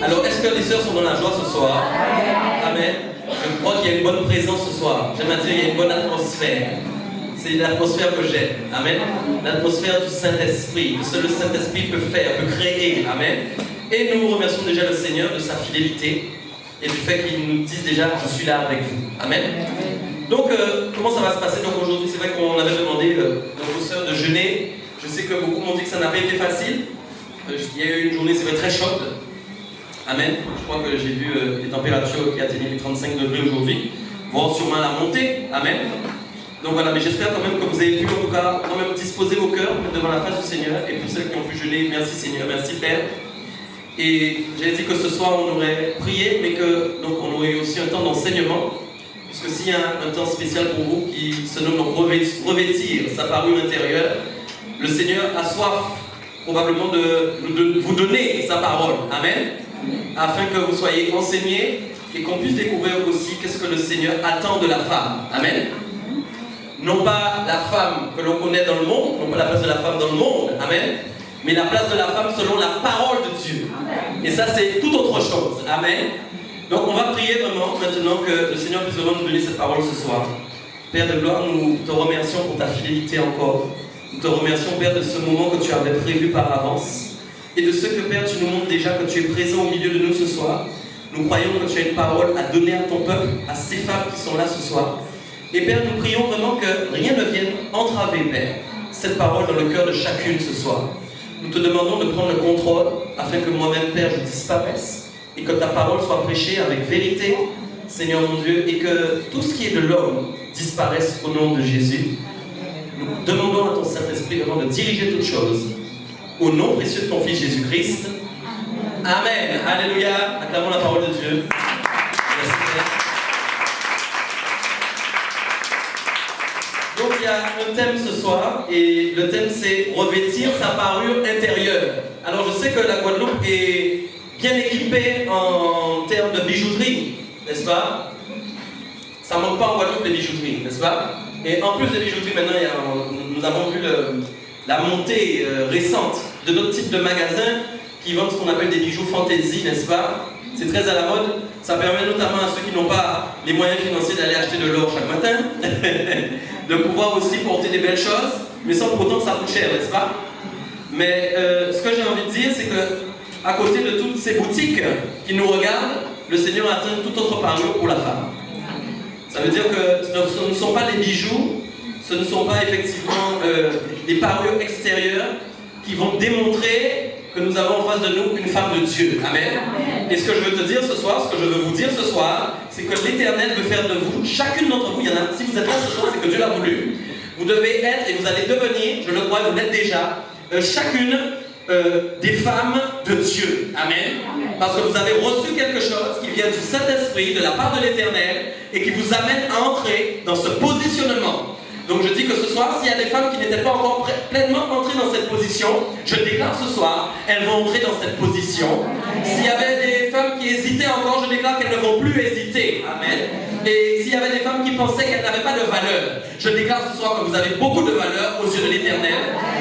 Alors, est-ce que les sœurs sont dans la joie ce soir? Amen. Je crois qu'il y a une bonne présence ce soir. J'aime dire qu'il y a une bonne atmosphère. C'est l'atmosphère que j'aime. Amen. L'atmosphère du Saint-Esprit. Que ce que le Saint-Esprit peut faire, peut créer. Amen. Et nous remercions déjà le Seigneur de sa fidélité et du fait qu'il nous dise déjà je suis là avec vous. Amen. Donc, comment ça va se passer? Donc aujourd'hui, c'est vrai qu'on avait demandé aux sœurs de jeûner. Je sais que beaucoup m'ont dit que ça n'a pas été facile. Il y a eu une journée, c'est vrai, très chaude. Amen. Je crois que j'ai vu les températures qui atteignaient les 35 degrés aujourd'hui, voire sûrement la montée. Amen. Donc voilà, mais j'espère quand même que vous avez pu en tout cas quand même disposer vos cœurs devant la face du Seigneur. Et pour ceux qui ont pu jeûner, merci Seigneur, merci Père. Et j'ai dit que ce soir on aurait prié, mais que donc on aurait eu aussi un temps d'enseignement. Puisque s'il y a un temps spécial pour vous qui se nomme donc revêtir sa parure intérieure, le Seigneur a soif probablement de vous donner sa parole. Amen. Afin que vous soyez enseignés et qu'on puisse découvrir aussi qu'est-ce que le Seigneur attend de la femme. Amen. Non pas la femme que l'on connaît dans le monde, non pas la place de la femme dans le monde. Amen. Mais la place de la femme selon la parole de Dieu. Et ça, c'est tout autre chose. Amen. Donc, on va prier vraiment maintenant que le Seigneur puisse vraiment nous donner cette parole ce soir. Père de gloire, nous te remercions pour ta fidélité encore. Nous te remercions, Père, de ce moment que tu avais prévu par avance. Et de ce que, Père, tu nous montres déjà que tu es présent au milieu de nous ce soir. Nous croyons que tu as une parole à donner à ton peuple, à ces femmes qui sont là ce soir. Et Père, nous prions vraiment que rien ne vienne entraver, Père, cette parole dans le cœur de chacune ce soir. Nous te demandons de prendre le contrôle afin que moi-même, Père, je disparaisse et que ta parole soit prêchée avec vérité, Seigneur mon Dieu, et que tout ce qui est de l'homme disparaisse au nom de Jésus. Nous demandons à ton Saint-Esprit vraiment de diriger toutes choses au nom précieux de ton Fils Jésus-Christ. Amen. Alléluia. Acclamons la parole de Dieu. Merci, Père. Donc il y a un thème ce soir, et le thème c'est revêtir sa parure intérieure. Alors je sais que la Guadeloupe est bien équipée en termes de bijouterie, n'est-ce pas? Ça ne manque pas en Guadeloupe les bijouteries, n'est-ce pas? Et en plus des bijouteries, maintenant nous avons vu la montée récente de d'autres types de magasins qui vendent ce qu'on appelle des bijoux fantaisie, n'est-ce pas? C'est très à la mode. Ça permet notamment à ceux qui n'ont pas les moyens financiers d'aller acheter de l'or chaque matin de pouvoir aussi porter des belles choses, mais sans pour autant que ça coûte cher, n'est-ce pas? Mais ce que j'ai envie de dire, c'est que à côté de toutes ces boutiques qui nous regardent, le Seigneur attend toute autre parure pour la femme. Ça veut dire que ce ne sont pas les bijoux, ce ne sont pas effectivement les parures extérieures qui vont démontrer que nous avons en face de nous une femme de Dieu. Amen. Et ce que je veux te dire ce soir, ce que je veux vous dire ce soir, c'est que l'Éternel veut faire de vous, chacune d'entre vous, il y en a, si vous êtes là ce soir, c'est que Dieu l'a voulu. Vous devez être, et vous allez devenir, je le crois, vous l'êtes déjà, chacune des femmes de Dieu. Amen. Parce que vous avez reçu quelque chose qui vient du Saint-Esprit, de la part de l'Éternel, et qui vous amène à entrer dans ce positionnement. Donc je dis que ce soir, s'il y a des femmes qui n'étaient pas encore pleinement entrées dans cette position, je déclare ce soir, elles vont entrer dans cette position. S'il y avait des femmes qui hésitaient encore, je déclare qu'elles ne vont plus hésiter. Amen. Et s'il y avait des femmes qui pensaient qu'elles n'avaient pas de valeur, je déclare ce soir que vous avez beaucoup de valeur aux yeux de l'Éternel.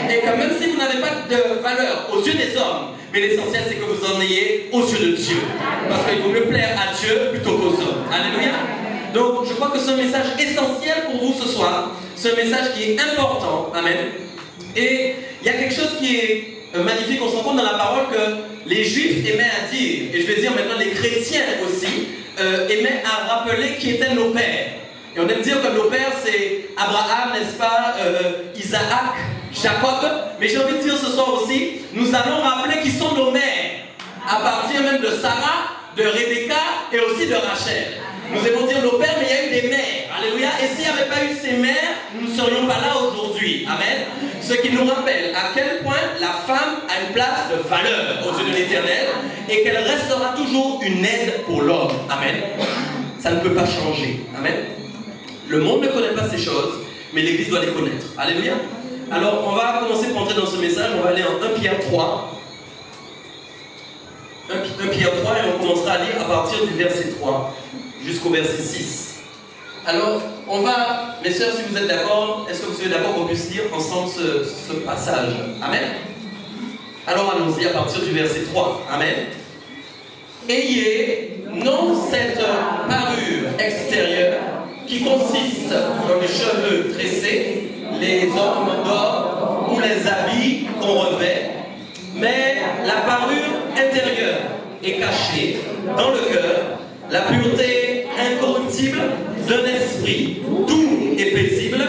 Et que même si vous n'avez pas de valeur aux yeux des hommes, mais l'essentiel c'est que vous en ayez aux yeux de Dieu. Parce qu'il vaut mieux plaire à Dieu plutôt qu'aux hommes. Alléluia. Donc je crois que c'est un message essentiel pour vous ce soir. C'est un message qui est important. Amen. Et il y a quelque chose qui est magnifique. On se rend compte dans la parole que les Juifs aimaient à dire, et je vais dire maintenant les chrétiens aussi, aimaient à rappeler qui étaient nos pères. Et on aime dire que nos pères c'est Abraham, n'est-ce pas, Isaac, Jacob. Mais j'ai envie de dire ce soir aussi, nous allons rappeler qui sont nos mères. À partir même de Sarah, de Rebecca et aussi de Rachel. Nous aimons dire nos pères, mais il y a eu des mères. Alléluia. Et s'il n'y avait pas eu ces mères, nous ne serions pas là aujourd'hui. Amen. Ce qui nous rappelle à quel point la femme a une place de valeur aux yeux de l'Éternel et qu'elle restera toujours une aide pour l'homme. Amen. Ça ne peut pas changer. Amen. Le monde ne connaît pas ces choses, mais l'Église doit les connaître. Alléluia. Alors, on va commencer pour entrer dans ce message. On va aller en 1 Pierre 3. 1 Pierre 3 et on commencera à lire à partir du verset 3 jusqu'au verset 6. Alors, on va, mes sœurs, si vous êtes d'accord, est-ce que vous êtes d'accord qu'on puisse lire ensemble ce passage? Amen. Alors allons-y à partir du verset 3. Amen. ayez non cette parure extérieure qui consiste dans les cheveux tressés, les ornements d'or ou les habits qu'on revêt, mais la parure intérieure est cachée dans le cœur, la pureté incorruptible d'un esprit doux et paisible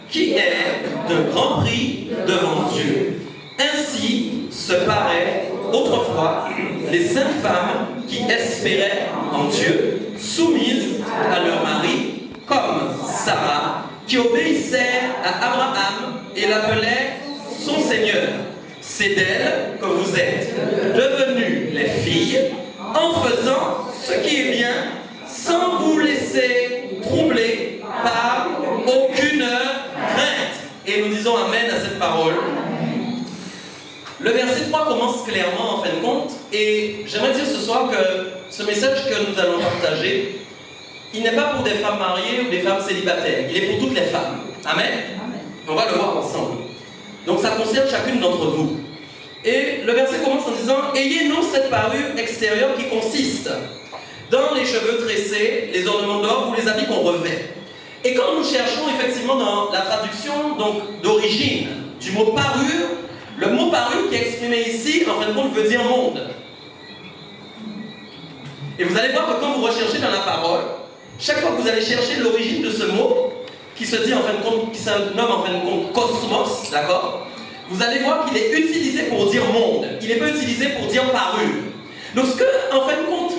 qui est de grand prix devant Dieu. Ainsi se paraient autrefois les saintes femmes qui espéraient en Dieu, soumises à leur mari, comme Sarah, qui obéissait à Abraham et l'appelait son Seigneur. C'est d'elle que vous êtes devenues les filles en faisant ce qui est bien, sans vous laisser troubler par aucune crainte. Et nous disons Amen à cette parole. Le verset 3 commence clairement en fin de compte, et j'aimerais dire ce soir que ce message que nous allons partager, il n'est pas pour des femmes mariées ou des femmes célibataires, il est pour toutes les femmes. Amen. On va le voir ensemble. Donc ça concerne chacune d'entre vous. Et le verset commence en disant « Ayez non cette parure extérieure qui consiste dans les cheveux tressés, les ornements d'or ou les habits qu'on revêt. » Et quand nous cherchons effectivement dans la traduction d'origine du mot parure, le mot parure qui est exprimé ici, en fin de compte, veut dire monde. Et vous allez voir que quand vous recherchez dans la parole, chaque fois que vous allez chercher l'origine de ce mot, qui se dit en fin de compte, qui se nomme en fin de compte cosmos, d'accord, vous allez voir qu'il est utilisé pour dire monde. Il n'est pas utilisé pour dire parure. Donc ce que, en fin de compte,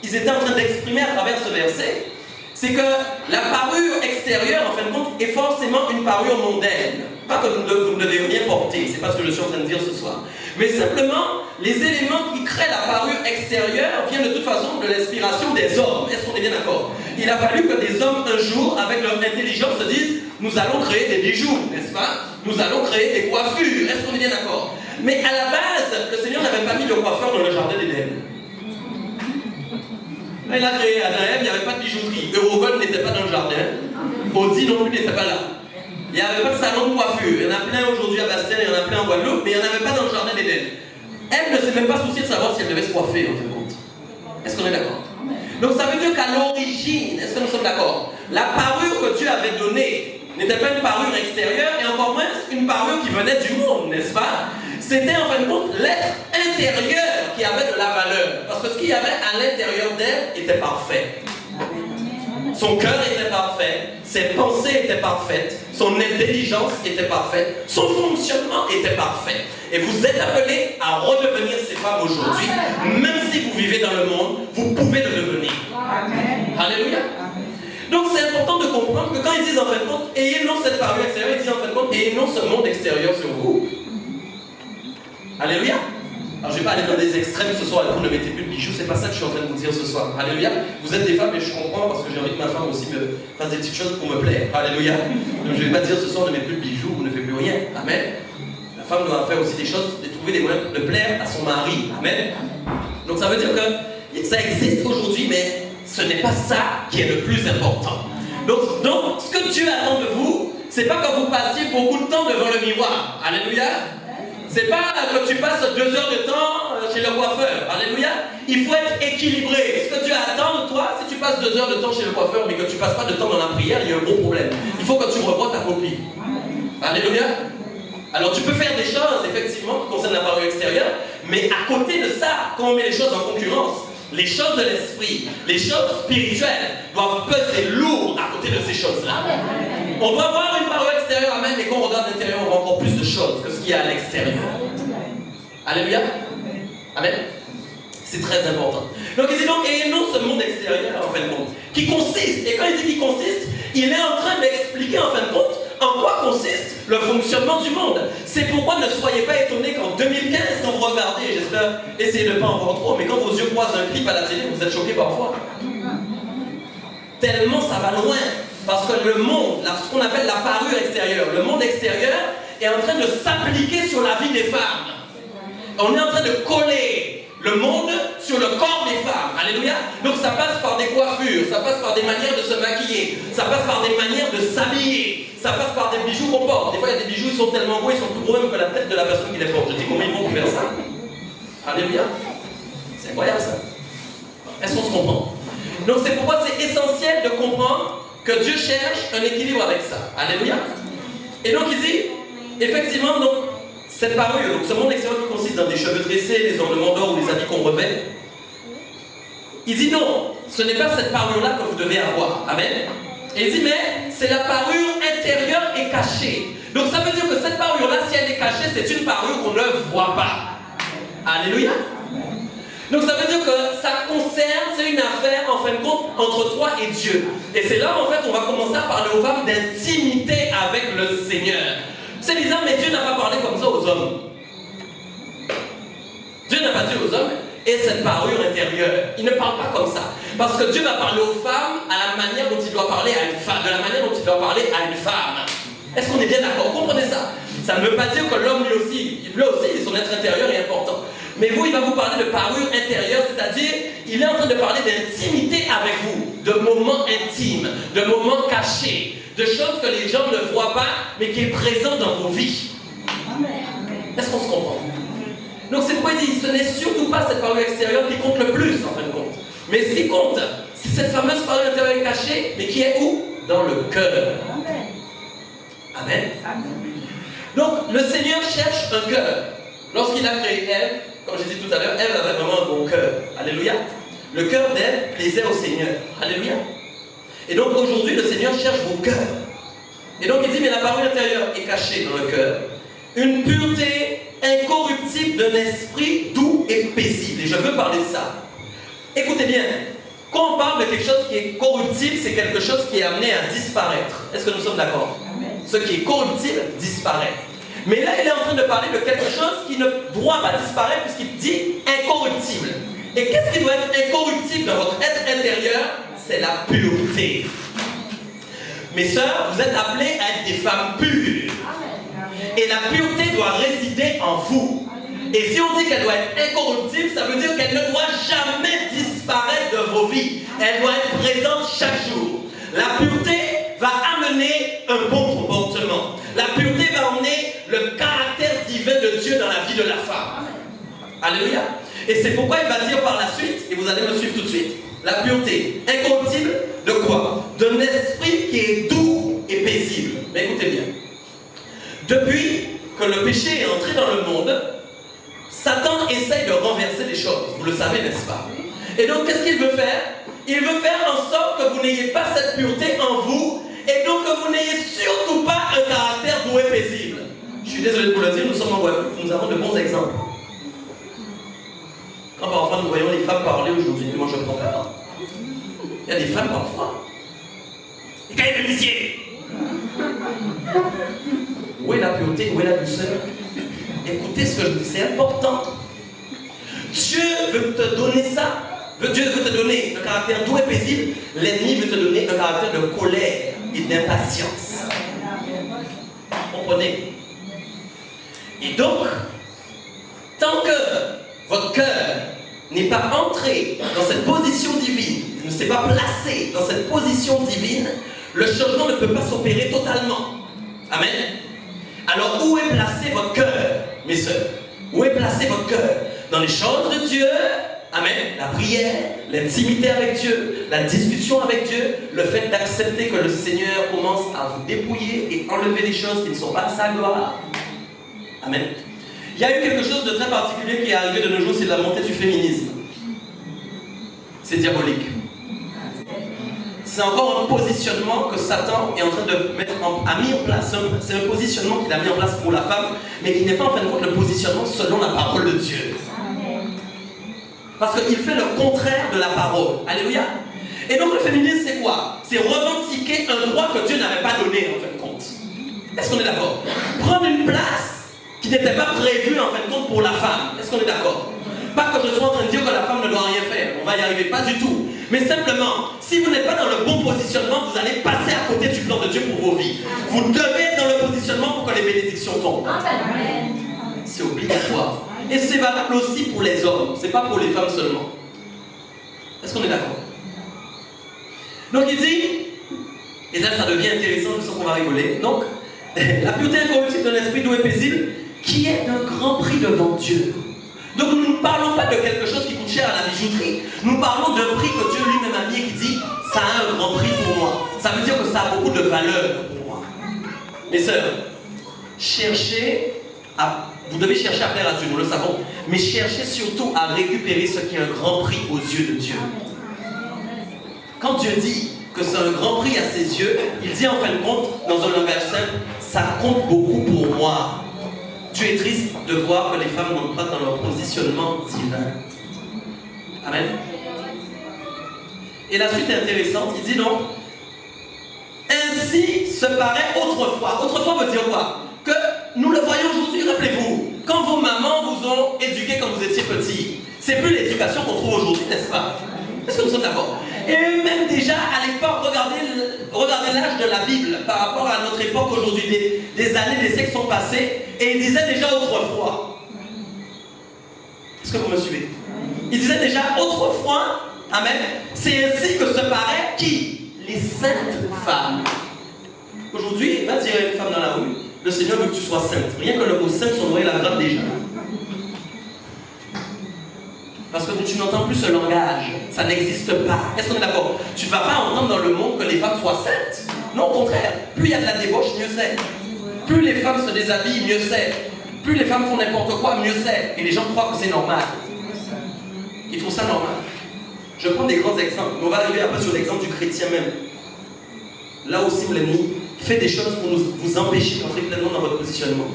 ils étaient en train d'exprimer à travers ce verset, c'est que la parure extérieure, en fin de compte, est forcément une parure mondaine. Pas que vous ne devez rien porter, c'est pas ce que je suis en train de dire ce soir. Mais simplement, les éléments qui créent la parure extérieure viennent de toute façon de l'inspiration des hommes. Est-ce qu'on est bien d'accord? Il a fallu que des hommes, un jour, avec leur intelligence, se disent « Nous allons créer des bijoux, n'est-ce pas? Nous allons créer des coiffures. » Est-ce qu'on est bien d'accord? Mais à la base, le Seigneur n'avait pas mis le coiffeur dans le jardin d'Éden. Il a créé Adam et Ève, il n'y avait pas de bijouterie. Eurogold n'était pas dans le jardin. Audi non plus n'était pas là. Il n'y avait pas de salon de coiffure. Il y en a plein aujourd'hui à Bastien, il y en a plein en Guadeloupe, mais il n'y en avait pas dans le jardin d'Éden. Elle ne s'est même pas souciée de savoir si elle devait se coiffer, en fin de compte. Est-ce qu'on est d'accord? Donc ça veut dire qu'à l'origine, est-ce que nous sommes d'accord? La parure que Dieu avait donnée n'était pas une parure extérieure, et encore moins une parure qui venait du monde, n'est-ce pas? C'était en fin de compte l'être intérieur qui avait de la valeur. Parce que ce qu'il y avait à l'intérieur d'elle était parfait. Son cœur était parfait, ses pensées étaient parfaites, son intelligence était parfaite, son fonctionnement était parfait. Et vous êtes appelés à redevenir ces femmes aujourd'hui. Même si vous vivez dans le monde, vous pouvez le devenir. Amen. Alléluia. Donc c'est important de comprendre que quand ils disent en fin de compte, ayez non cette parure extérieure, ils disent en fin de compte, ayez non ce monde extérieur sur vous. Alléluia. Alors je ne vais pas aller dans des extrêmes ce soir, vous ne mettez plus de bijoux, c'est pas ça que je suis en train de vous dire ce soir. Alléluia. Vous êtes des femmes et je comprends parce que j'ai envie que ma femme aussi me fasse des petites choses pour me plaire. Alléluia. Donc je ne vais pas dire ce soir ne mettez plus de bijoux, vous ne faites plus rien. Amen. La femme doit faire aussi des choses, de trouver des moyens de plaire à son mari. Amen. Donc ça veut dire que ça existe aujourd'hui, mais ce n'est pas ça qui est le plus important. Donc ce que Dieu attend de vous, c'est pas que vous passiez beaucoup de temps devant le miroir. Alléluia. C'est pas que tu passes 2 heures de temps chez le coiffeur. Alléluia. Il faut être équilibré. Ce que Dieu attend de toi, si tu passes 2 heures de temps chez le coiffeur, mais que tu passes pas de temps dans la prière, il y a un gros problème. Il faut que tu revoies ta copie. Alléluia. Alors tu peux faire des choses, effectivement, qui concernent la parure extérieure, mais à côté de ça, quand on met les choses en concurrence, les choses de l'esprit, les choses spirituelles doivent peser lourd à côté de ces choses-là. On doit avoir une parole extérieure, amen, mais quand on regarde l'intérieur, on voit encore plus de choses que ce qu'il y a à l'extérieur. Alléluia. Amen. C'est très important. Donc il dit donc, et non ce monde extérieur, en fin de compte, qui consiste, et quand il dit qu'il consiste, il est en train d'expliquer, en fin de compte, en quoi consiste le fonctionnement du monde. C'est pourquoi ne soyez pas étonnés qu'en 2015, quand vous regardez, j'espère, essayez de ne pas en voir trop, mais quand vos yeux croisent un clip à la télé, vous êtes choqués parfois. Tellement ça va loin. Parce que le monde, ce qu'on appelle la parure extérieure, le monde extérieur est en train de s'appliquer sur la vie des femmes. On est en train de coller le monde sur le corps des femmes. Alléluia. Donc ça passe par des coiffures, ça passe par des manières de se maquiller, ça passe par des manières de s'habiller, ça passe par des bijoux qu'on porte. Des fois il y a des bijoux, ils sont tellement gros, ils sont plus gros même que la tête de la personne qui les porte. Je dis combien ils vont pour faire ça? Alléluia. C'est incroyable ça. Est-ce qu'on se comprend? Donc c'est pourquoi c'est essentiel de comprendre que Dieu cherche un équilibre avec ça. Alléluia. Et donc il dit, effectivement, donc, cette parure, donc ce monde extérieur qui consiste dans des cheveux tressés, les ornements d'or ou les habits qu'on revêt, il dit non, ce n'est pas cette parure-là que vous devez avoir. Amen. Et il dit, mais c'est la parure intérieure et cachée. Donc ça veut dire que cette parure-là, si elle est cachée, c'est une parure qu'on ne voit pas. Alléluia. Donc ça veut dire que ça concerne, c'est une affaire en fin de compte entre toi et Dieu. Et c'est là en fait on va commencer à parler aux femmes d'intimité avec le Seigneur. C'est bizarre, mais Dieu n'a pas parlé comme ça aux hommes. Dieu n'a pas dit aux hommes, et cette parure intérieure. Il ne parle pas comme ça. Parce que Dieu va parler aux femmes à la manière dont il doit parler à une femme, de la manière dont il doit parler à une femme. Est-ce qu'on est bien d'accord? Comprenez ça? Ça ne veut pas dire que l'homme lui aussi, son être intérieur est important. Mais vous, il va vous parler de parure intérieure, c'est-à-dire, il est en train de parler d'intimité avec vous, de moments intimes, de moments cachés, de choses que les gens ne voient pas, mais qui est présent dans vos vies. Est-ce qu'on se comprend? Donc cette poésie, ce n'est surtout pas cette parure extérieure qui compte le plus, en fin de compte. Mais ce qui compte, c'est cette fameuse parure intérieure cachée, mais qui est où? Dans le cœur. Amen. Donc le Seigneur cherche un cœur. Lorsqu'il a créé Ève, comme j'ai dit tout à l'heure, Ève avait vraiment un bon cœur. Alléluia. Le cœur d'Ève plaisait au Seigneur. Alléluia. Et donc aujourd'hui, le Seigneur cherche vos cœurs. Et donc il dit, mais la parole intérieure est cachée dans le cœur. Une pureté incorruptible d'un esprit doux et paisible. Et je veux parler de ça. Écoutez bien, quand on parle de quelque chose qui est corruptible, c'est quelque chose qui est amené à disparaître. Est-ce que nous sommes d'accord? Ce qui est corruptible disparaît. Mais là, il est en train de parler de quelque chose qui ne doit pas disparaître puisqu'il dit incorruptible. Et qu'est-ce qui doit être incorruptible dans votre être intérieur? C'est la pureté. Mes sœurs, vous êtes appelées à être des femmes pures. Et la pureté doit résider en vous. Et si on dit qu'elle doit être incorruptible, ça veut dire qu'elle ne doit jamais disparaître de vos vies. Elle doit être présente chaque jour. La pureté va amener un bon comportement. La pureté va emmener le caractère divin de Dieu dans la vie de la femme. Alléluia. Et c'est pourquoi il va dire par la suite, et vous allez me suivre tout de suite, la pureté incorruptible de quoi? D'un esprit qui est doux et paisible. Mais écoutez bien. Depuis que le péché est entré dans le monde, Satan essaye de renverser les choses. Vous le savez, n'est-ce pas? Et donc, qu'est-ce qu'il veut faire? Il veut faire en sorte que vous n'ayez pas cette pureté en vous, et donc que vous n'ayez surtout pas un caractère doux et paisible. Je suis désolé de vous le dire, nous sommes en Guadeloupe, nous avons de bons exemples. Quand parfois nous voyons les femmes parler aujourd'hui, moi je ne comprends pas. Il y a des femmes parfois. Et quand il est policier, où est la pureté, où est la douceur? Écoutez ce que je dis, c'est important. Dieu veut te donner ça. Dieu veut te donner un caractère doux et paisible. L'ennemi veut te donner un caractère de colère et d'impatience. Comprenez? Et donc, tant que votre cœur n'est pas entré dans cette position divine, ne s'est pas placé dans cette position divine, le changement ne peut pas s'opérer totalement. Amen. Alors, où est placé votre cœur, mes sœurs? Où est placé votre cœur? Dans les choses de Dieu? Amen. La prière, l'intimité avec Dieu, la discussion avec Dieu, le fait d'accepter que le Seigneur commence à vous dépouiller et enlever les choses qui ne sont pas de sa gloire. Amen. Il y a eu quelque chose de très particulier qui est arrivé de nos jours, c'est la montée du féminisme. C'est diabolique. C'est encore un positionnement que Satan est en train de a mis en place. C'est un positionnement qu'il a mis en place pour la femme, mais qui n'est pas en fin de compte le positionnement selon la parole de Dieu. Parce qu'il fait le contraire de la parole. Alléluia. Et donc le féminisme, c'est quoi? C'est revendiquer un droit que Dieu n'avait pas donné en fin de compte. Est-ce qu'on est d'accord? Prendre une place qui n'était pas prévue en fin de compte pour la femme. Est-ce qu'on est d'accord? Pas que je sois en train de dire que la femme ne doit rien faire. On va y arriver, pas du tout. Mais simplement, si vous n'êtes pas dans le bon positionnement, vous allez passer à côté du plan de Dieu pour vos vies. Vous devez être dans le positionnement pour que les bénédictions tombent. C'est obligatoire. Et c'est valable aussi pour les hommes. C'est pas pour les femmes seulement. Est-ce qu'on est d'accord? Donc il dit, et là ça devient intéressant, je sens qu'on va rigoler. Donc, la pureté incorruptible d'un esprit doux et paisible, qui est d'un grand prix devant Dieu. Donc nous ne parlons pas de quelque chose qui coûte cher à la bijouterie. Nous parlons d'un prix que Dieu lui-même a mis et qui dit ça a un grand prix pour moi. Ça veut dire que ça a beaucoup de valeur pour moi. Mes sœurs, vous devez chercher à plaire à Dieu, nous le savons. Mais cherchez surtout à récupérer ce qui est un grand prix aux yeux de Dieu. Quand Dieu dit que c'est un grand prix à ses yeux, il dit en fin de compte, dans un langage simple, ça compte beaucoup pour moi. Dieu est triste de voir que les femmes n'entrent pas dans leur positionnement divin. Amen. Et la suite est intéressante, il dit donc, ainsi se paraît autrefois. Autrefois veut dire quoi? Que nous le voyons aujourd'hui, rappelez-vous, quand vos mamans vous ont éduqué quand vous étiez petits, c'est plus l'éducation qu'on trouve aujourd'hui, n'est-ce pas? Est-ce que nous sommes d'accord? Et même déjà à l'époque, regardez l'âge de la Bible par rapport à notre époque aujourd'hui, des années, des siècles sont passés, et il disait déjà autrefois. Est-ce que vous me suivez? Il disait déjà autrefois, amen, c'est ainsi que se paraît qui? Les saintes femmes. Aujourd'hui, va dire à une femme dans la rue, le Seigneur veut que tu sois sainte. Rien que le mot sainte, son noyau la grave déjà. Parce que tu n'entends plus ce langage. Ça n'existe pas. Est-ce qu'on est d'accord? Tu ne vas pas entendre dans le monde que les femmes soient saintes. Non, au contraire. Plus il y a de la débauche, mieux c'est. Plus les femmes se déshabillent, mieux c'est. Plus les femmes font n'importe quoi, mieux c'est. Et les gens croient que c'est normal. Ils trouvent ça normal. Je prends des grands exemples. On va arriver un peu sur l'exemple du chrétien même. Là aussi, l'ennemi fait des choses pour vous empêcher d'entrer pleinement dans votre positionnement.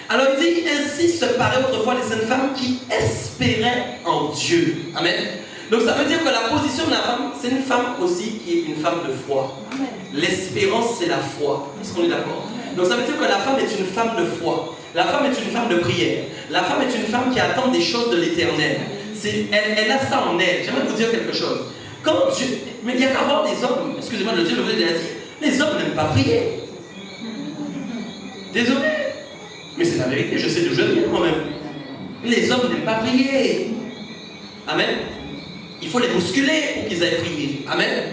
Alors il dit, ainsi se paraît autrefois les saintes femmes qui espéraient en Dieu. Amen. Donc ça veut dire que la position de la femme, c'est une femme aussi qui est une femme de foi. L'espérance, c'est la foi. Est-ce qu'on est d'accord? Donc ça veut dire que la femme est une femme de foi. La femme est une femme de prière. La femme est une femme qui attend des choses de l'éternel. Elle a ça en elle. J'aimerais vous dire quelque chose. Quand Dieu... Mais il n'y a qu'à voir les hommes. Excusez-moi de le dire, le vous avez dit. Les hommes n'aiment pas prier. Désolé. Mais c'est la vérité, je sais d'où je viens moi-même. Les hommes n'aiment pas prier. Amen. Il faut les bousculer pour qu'ils aillent prier. Amen.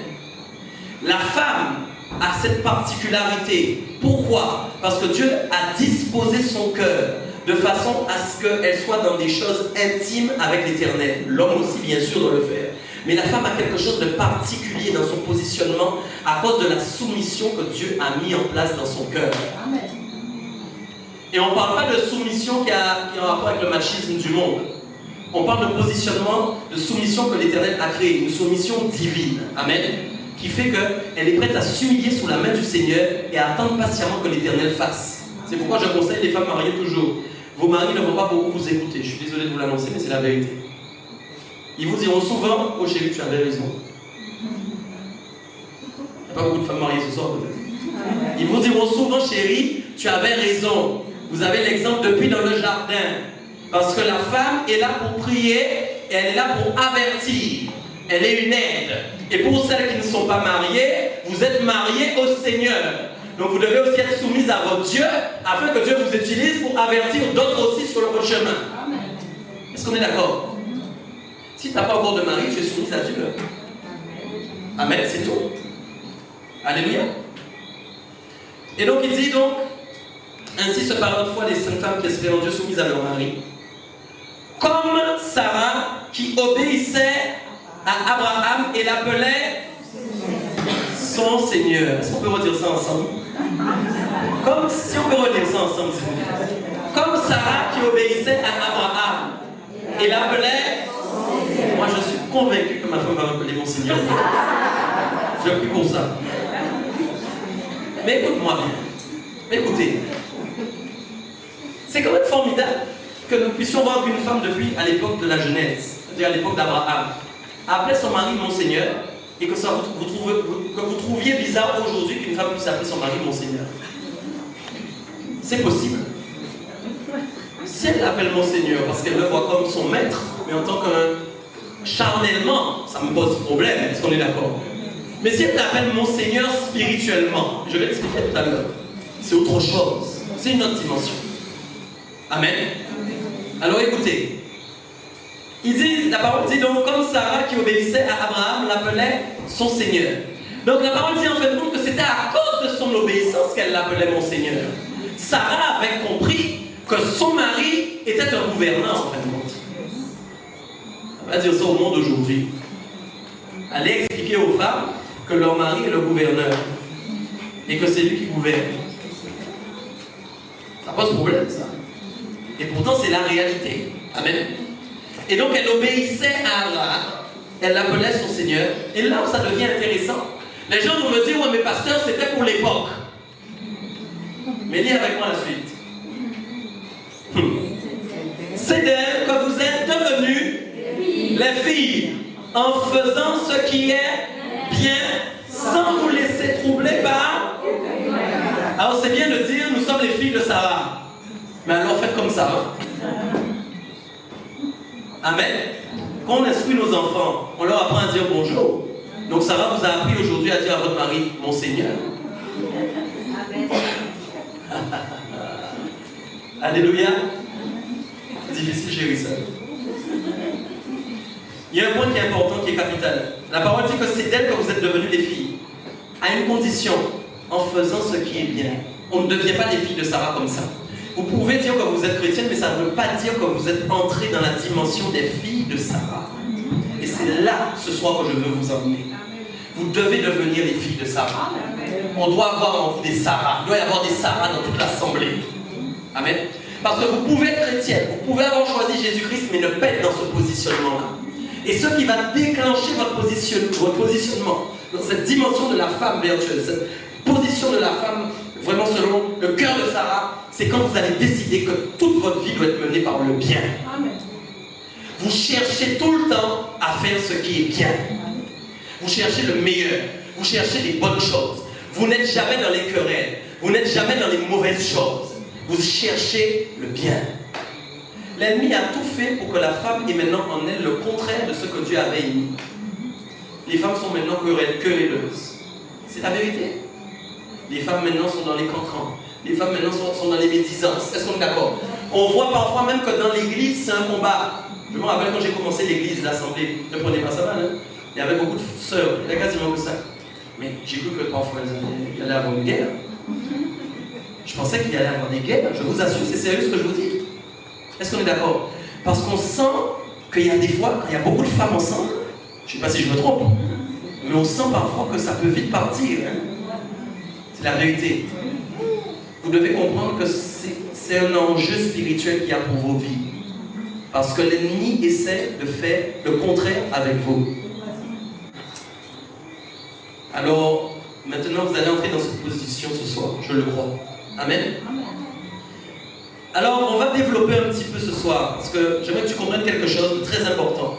La femme a cette particularité. Pourquoi? Parce que Dieu a disposé son cœur de façon à ce qu'elle soit dans des choses intimes avec l'Éternel. L'homme aussi, bien sûr, doit le faire. Mais la femme a quelque chose de particulier dans son positionnement à cause de la soumission que Dieu a mis en place dans son cœur. Amen. Et on ne parle pas de soumission qui a un rapport avec le machisme du monde. On parle de positionnement, de soumission que l'Éternel a créée, une soumission divine. Amen. Qui fait qu'elle est prête à s'humilier sous la main du Seigneur et à attendre patiemment que l'Éternel fasse. C'est pourquoi je conseille les femmes mariées toujours. Vos maris ne vont pas beaucoup vous écouter. Je suis désolé de vous l'annoncer, mais c'est la vérité. Ils vous diront souvent, oh chérie, tu avais raison. Il n'y a pas beaucoup de femmes mariées ce soir peut-être. Ils vous diront souvent, chérie, tu avais raison. Vous avez l'exemple depuis dans le jardin. Parce que la femme est là pour prier et elle est là pour avertir. Elle est une aide. Et pour celles qui ne sont pas mariées, vous êtes mariées au Seigneur. Donc vous devez aussi être soumise à votre Dieu afin que Dieu vous utilise pour avertir d'autres aussi sur votre chemin. Est-ce qu'on est d'accord? Si tu n'as pas encore de mari, tu es soumise à Dieu. Amen, c'est tout. Alléluia. Et donc il dit donc, ainsi se parlent autrefois les saintes femmes qui espèrent en Dieu soumises à leur mari. Comme Sarah qui obéissait à Abraham et l'appelait son Seigneur. Est-ce qu'on peut redire ça ensemble? Comme si on peut redire ça ensemble, s'il vous plaît. Comme Sarah qui obéissait à Abraham et l'appelait. Moi je suis convaincu que ma femme va m'appeler mon Seigneur. Je prie pour ça. Mais écoute-moi bien. Écoutez. C'est quand même formidable que nous puissions voir qu'une femme depuis à l'époque de la Genèse, c'est-à-dire à l'époque d'Abraham, appelait son mari mon Seigneur, et que vous trouviez bizarre aujourd'hui qu'une femme puisse appeler son mari mon Seigneur. C'est possible. Si elle l'appelle mon Seigneur parce qu'elle le voit comme son maître, mais en tant que charnellement, ça me pose problème, est-ce qu'on est d'accord? Mais si elle l'appelle mon Seigneur spirituellement, je vais l'expliquer tout à l'heure, c'est autre chose, c'est une autre dimension. Amen. Alors écoutez, il dit, la parole dit donc, comme Sarah qui obéissait à Abraham l'appelait son Seigneur. Donc la parole dit en fait compte que c'était à cause de son obéissance qu'elle l'appelait mon Seigneur. Sarah avait compris que son mari était un gouverneur en fin de compte. On va dire ça au monde d'aujourd'hui. Allez expliquer aux femmes que leur mari est le gouverneur et que c'est lui qui gouverne. Ça pose problème, ça. Et pourtant, c'est la réalité. Amen. Et donc, elle obéissait à Allah. Elle l'appelait son Seigneur. Et là où ça devient intéressant, les gens vont me dire, ouais, mais pasteur, c'était pour l'époque. Mais lis avec moi la suite. C'est d'elle que vous êtes devenues les filles, en faisant ce qui est bien, sans vous laisser troubler par... Alors c'est bien de dire, nous sommes les filles de Sarah. Mais alors faites comme ça. Hein? Amen. Quand on instruit nos enfants, on leur apprend à dire bonjour. Donc Sarah vous a appris aujourd'hui à dire à votre mari, mon Seigneur. Alléluia. C'est difficile, chérie, ça. Il y a un point qui est important, qui est capital. La parole dit que c'est d'elle que vous êtes devenues les filles. À une condition, en faisant ce qui est bien. On ne devient pas les filles de Sarah comme ça. Vous pouvez dire que vous êtes chrétienne, mais ça ne veut pas dire que vous êtes entré dans la dimension des filles de Sarah. Et c'est là, ce soir, que je veux vous emmener. Vous devez devenir les filles de Sarah. On doit avoir en vous des Sarah. Il doit y avoir des Sarah dans toute l'assemblée. Amen. Parce que vous pouvez être chrétienne, vous pouvez avoir choisi Jésus-Christ, mais ne pas être dans ce positionnement-là. Et ce qui va déclencher votre positionnement dans cette dimension de la femme vertueuse, cette position de la femme vraiment selon le cœur de Sarah, c'est quand vous allez décider que toute votre vie doit être menée par le bien. Amen. Vous cherchez tout le temps à faire ce qui est bien. Vous cherchez le meilleur, vous cherchez les bonnes choses. Vous n'êtes jamais dans les querelles, vous n'êtes jamais dans les mauvaises choses. Vous cherchez le bien. L'ennemi a tout fait pour que la femme ait maintenant en elle le contraire de ce que Dieu avait émis. Les femmes sont maintenant querelleuses. C'est la vérité. Les femmes maintenant sont dans les cantrans. Les femmes maintenant sont dans les médisances. Est-ce qu'on est d'accord? On voit parfois même que dans l'église, c'est un combat. Je me rappelle quand j'ai commencé l'église, l'assemblée. Ne prenez pas ça mal, hein? Il y avait beaucoup de sœurs. Il y a quasiment que ça. Mais j'ai cru que parfois il y allait avoir une guerre. Je pensais qu'il y allait avoir des guerres. Je vous assure, c'est sérieux ce que je vous dis. Est-ce qu'on est d'accord? Parce qu'on sent qu'il y a des fois, quand il y a beaucoup de femmes ensemble, je ne sais pas si je me trompe, mais on sent parfois que ça peut vite partir. Hein? C'est la vérité. Vous devez comprendre que c'est un enjeu spirituel qu'il y a pour vos vies. Parce que l'ennemi essaie de faire le contraire avec vous. Alors, maintenant vous allez entrer dans cette position ce soir, je le crois. Amen. Alors, on va développer un petit peu ce soir, parce que j'aimerais que tu comprennes quelque chose de très important.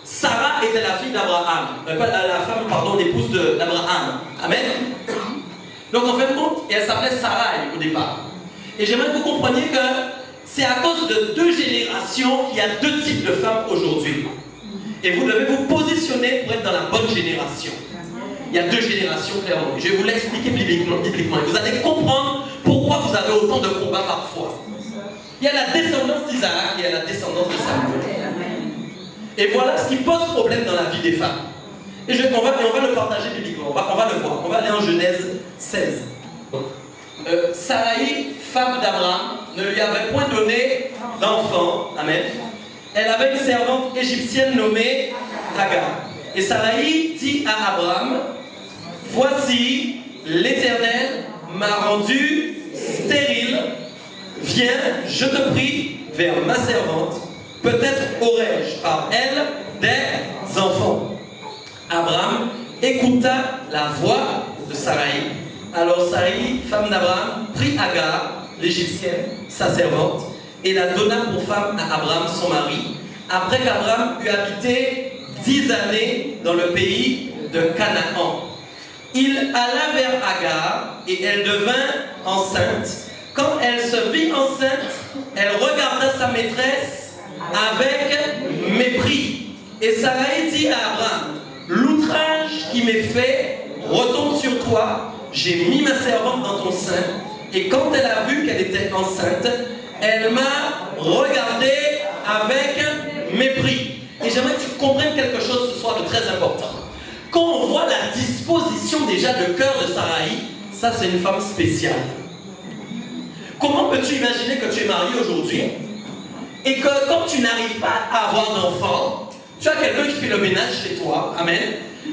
Sarah était la fille d'Abraham, la femme, pardon, l'épouse d'Abraham. Amen. Donc, en fin de compte, elle s'appelait Sarai au départ. Et j'aimerais que vous compreniez que c'est à cause de 2 générations qu'il y a 2 types de femmes aujourd'hui. Et vous devez vous positionner pour être dans la bonne génération. Il y a 2 générations clairement. Je vais vous l'expliquer bibliquement. Et vous allez comprendre pourquoi vous avez autant de combats parfois. Il y a la descendance d'Isaac et il y a la descendance de Samuel. Et voilà ce qui pose problème dans la vie des femmes. Et on va le partager bibliquement. On va le voir. On va aller en Genèse 16. Sarai, femme d'Abraham, ne lui avait point donné d'enfant. Amen. Elle avait une servante égyptienne nommée Agar. Et Sarai dit à Abraham, voici, l'Éternel m'a rendu stérile. Viens, je te prie, vers ma servante. Peut-être aurai-je par elle des enfants. Abraham écouta la voix de Sarai. Alors Sarai, femme d'Abraham, prit Agar, l'Égyptienne, sa servante, et la donna pour femme à Abraham, son mari, après qu'Abraham eut habité 10 années dans le pays de Canaan. Il alla vers Agar et elle devint enceinte. Quand elle se vit enceinte, elle regarda sa maîtresse avec mépris. Et Sarai dit à Abraham, l'outrage qui m'est fait retombe sur toi. J'ai mis ma servante dans ton sein. Et quand elle a vu qu'elle était enceinte, elle m'a regardé avec mépris. Et j'aimerais que tu comprennes quelque chose ce soir de très important. Quand on voit la disposition déjà de cœur de Sarai, ça c'est une femme spéciale. Comment peux-tu imaginer que tu es marié aujourd'hui et que quand tu n'arrives pas à avoir d'enfant, tu as quelqu'un qui fait le ménage chez toi, amen.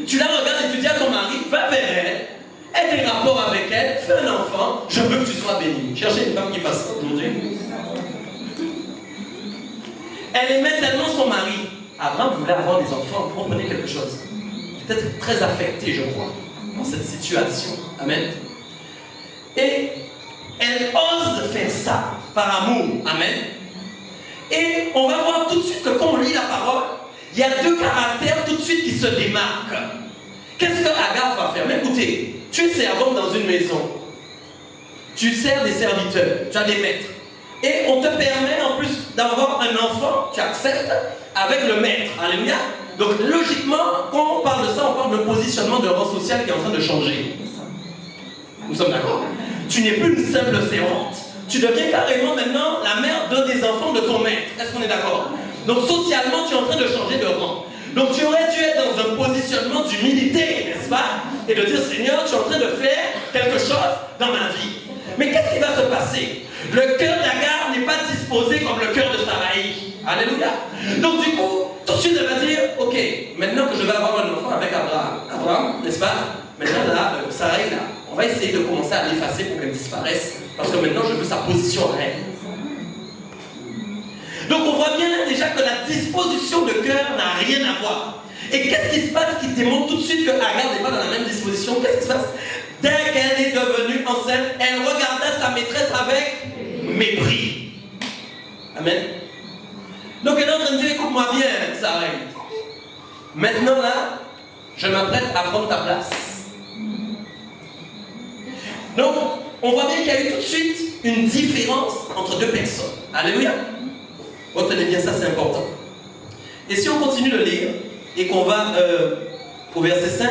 Tu la regardes et tu dis à ton mari, va vers elle, aie des rapports avec elle, fais un enfant, je veux que tu sois béni. Cherchez une femme qui fasse ça aujourd'hui. Elle aimait tellement son mari. Abraham voulait avoir des enfants, vous comprenez quelque chose. Peut-être très affecté, je crois, dans cette situation. Amen. Et elle ose faire ça par amour. Amen. Et on va voir tout de suite que quand on lit la parole, il y a deux caractères tout de suite qui se démarquent. Qu'est-ce que Agar va faire? Mais écoutez, tu es servante dans une maison. Tu sers des serviteurs, tu as des maîtres. Et on te permet en plus d'avoir un enfant, tu acceptes, avec le maître. Alléluia. Donc logiquement, quand on parle de ça, on parle de positionnement de rang social qui est en train de changer. Nous sommes d'accord? Tu n'es plus une simple servante. Tu deviens carrément maintenant la mère d'un des enfants de ton maître. Est-ce qu'on est d'accord? Donc socialement, tu es en train de changer de rang. Donc tu aurais dû être dans un positionnement d'humilité, n'est-ce pas? Et de dire, Seigneur, tu es en train de faire quelque chose dans ma vie. Mais qu'est-ce qui va se passer? Le cœur d'Agar n'est pas disposé comme le cœur de Saraï. Alléluia. Donc du coup, tout de suite, elle va dire, ok, maintenant que je vais avoir un enfant avec Abraham, n'est-ce pas? Maintenant là, Saraï là, on va essayer de commencer à l'effacer pour qu'elle disparaisse. Parce que maintenant, je veux sa position à elle. Donc on voit bien là déjà que la disposition de cœur n'a rien à voir. Et qu'est-ce qui se passe qui démontre tout de suite que Agar n'est pas dans la même disposition? Qu'est-ce qui se passe? Dès qu'elle est devenue enceinte, elle regarda sa maîtresse avec mépris. Amen. Donc elle est en train de dire, écoute-moi bien, Sarah. Maintenant là, je m'apprête à prendre ta place. Donc, on voit bien qu'il y a eu tout de suite une différence entre deux personnes. Alléluia. Retenez bien ça, c'est important. Et si on continue de lire, et qu'on va au verset 5,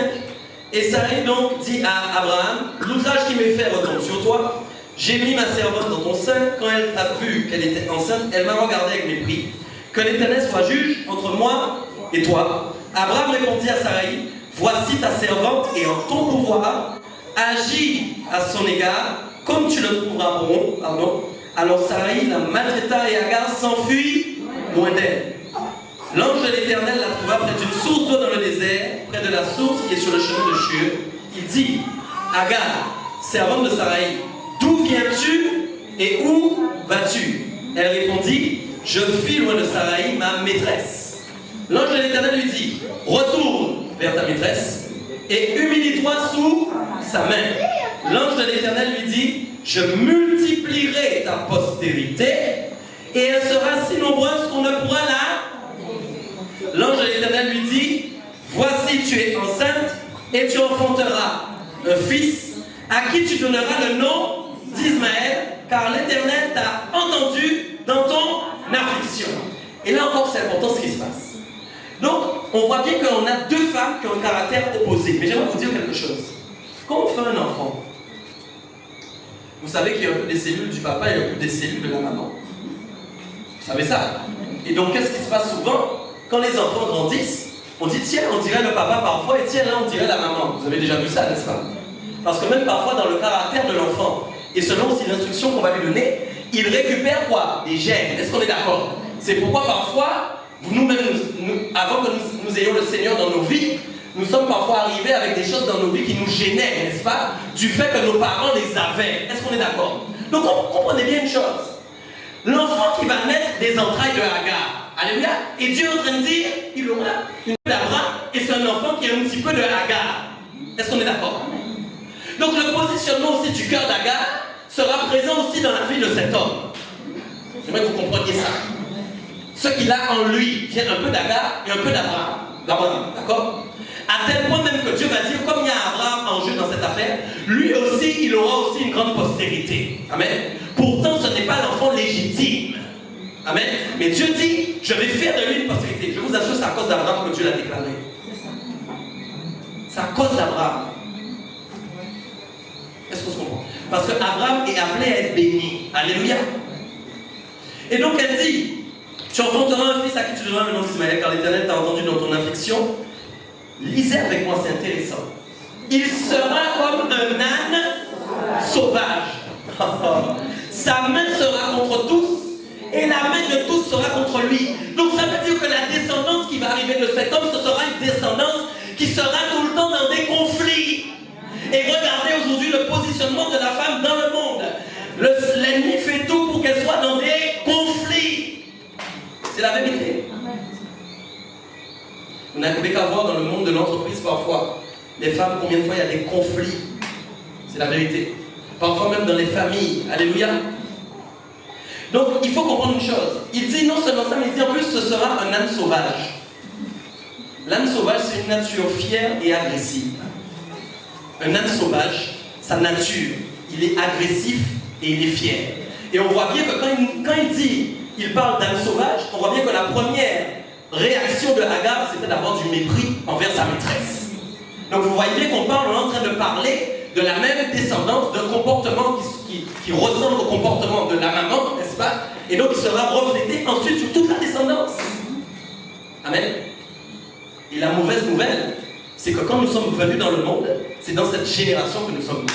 et Sarai donc dit à Abraham, l'outrage qui m'est fait retombe sur toi. J'ai mis ma servante dans ton sein. Quand elle a vu qu'elle était enceinte, elle m'a regardé avec mépris. Que l'Éternel soit juge entre moi et toi. Abraham répondit à Sarai, voici ta servante et en ton pouvoir, agis à son égard comme tu le trouveras bon. Alors Sarai la maltraita et Agar s'enfuit loin d'elle. L'ange de l'Éternel la trouva près d'une source d'eau dans le désert, près de la source qui est sur le chemin de Shur. Il dit, Agar, servante de Sarai, d'où viens-tu et où vas-tu? Elle répondit, je fuis loin de Sarai, ma maîtresse. L'ange de l'Éternel lui dit, retourne vers ta maîtresse et humilie-toi sous sa main. L'ange de l'Éternel lui dit, je multiplierai ta postérité et elle sera si nombreuse qu'on ne pourra la... L'ange de l'Éternel lui dit, voici tu es enceinte et tu enfanteras un fils à qui tu donneras le nom d'Ismaël, car l'Éternel t'a entendu dans ton affliction. Et là encore, c'est important ce qui se passe. Donc, on voit bien qu'on a deux femmes qui ont un caractère opposé. Mais j'aimerais vous dire quelque chose. Quand on fait un enfant, vous savez qu'il y a un peu des cellules du papa et un peu des cellules de la maman. Vous savez ça? Et donc, qu'est-ce qui se passe souvent? Quand les enfants grandissent, on dit tiens, on dirait le papa parfois, et tiens, là, on dirait la maman. Vous avez déjà vu ça, n'est-ce pas? Parce que même parfois, dans le caractère de l'enfant, et selon aussi l'instruction qu'on va lui donner, il récupère quoi? Des gènes. Est-ce qu'on est d'accord? C'est pourquoi parfois, nous-mêmes, avant que nous ayons le Seigneur dans nos vies, nous sommes parfois arrivés avec des choses dans nos vies qui nous gênaient, n'est-ce pas? Du fait que nos parents les avaient. Est-ce qu'on est d'accord? Donc, comprenez bien une chose. L'enfant qui va naître des entrailles de Agar, alléluia, et Dieu est en train de dire, il aura une d'Abraham, et c'est un enfant qui a un petit peu de Agar. Est-ce qu'on est d'accord? Donc le positionnement aussi du cœur d'Agar sera présent aussi dans la vie de cet homme. J'aimerais que vous compreniez ça. Ce qu'il a en lui vient un peu d'Agar et un peu d'Abraham. D'accord? À tel point même que Dieu va dire, comme il y a Abraham en jeu dans cette affaire, lui aussi, il aura aussi une grande postérité. Amen. Pourtant, ce n'est pas l'enfant légitime. Amen. Mais Dieu dit, je vais faire de lui une postérité. Je vous assure, c'est à cause d'Abraham que Dieu l'a déclaré. C'est à cause d'Abraham. Est-ce qu'on se comprend? Parce qu'Abraham est appelé à être béni. Alléluia. Et donc elle dit, tu enfanteras un fils à qui tu donneras le nom d'Ismaël, car l'Éternel t'a entendu dans ton affliction. Lisez avec moi, c'est intéressant. Il sera comme un âne sauvage. sa main sera contre tous, et la main de tous sera contre lui. Donc ça veut dire que la descendance qui va arriver de cet homme, ce sera une descendance qui sera tout le temps dans des conflits. Et regardez aujourd'hui le positionnement de la femme dans le monde. L'ennemi fait tout pour qu'elle soit dans des conflits. C'est la vérité. Vous n'avez qu'à voir dans le monde de l'entreprise parfois. Les femmes, combien de fois il y a des conflits. C'est la vérité. Parfois même dans les familles. Alléluia. Donc il faut comprendre une chose. Il dit non seulement ça, mais il dit en plus ce sera un âne sauvage. L'âne sauvage, c'est une nature fière et agressive. Un âne sauvage, sa nature, il est agressif et il est fier. Et on voit bien que quand il dit, il parle d'âne sauvage, on voit bien que la première réaction de Agar, c'était d'avoir du mépris envers sa maîtresse. Donc vous voyez bien qu'on parle, on est en train de parler de la même descendance, d'un comportement qui ressemble au comportement de la maman, n'est-ce pas? Et donc il sera reflété ensuite sur toute la descendance. Amen. Et la mauvaise nouvelle, c'est que quand nous sommes venus dans le monde, c'est dans cette génération que nous sommes venus.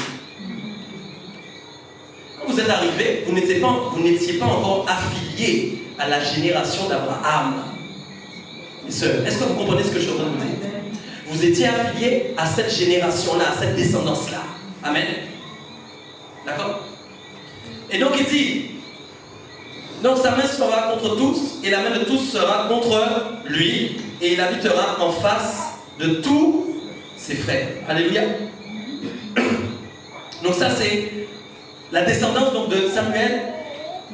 Quand vous êtes arrivés, vous n'étiez pas encore affiliés à la génération d'Abraham. Mes sœurs, est-ce que vous comprenez ce que je suis en train de vous dire? Vous étiez affiliés à cette génération-là, à cette descendance-là. Amen. D'accord? Et donc il dit, donc sa main sera contre tous, et la main de tous sera contre lui, et il habitera en face de tous ses frères. Alléluia. Donc ça c'est la descendance donc, de Samuel,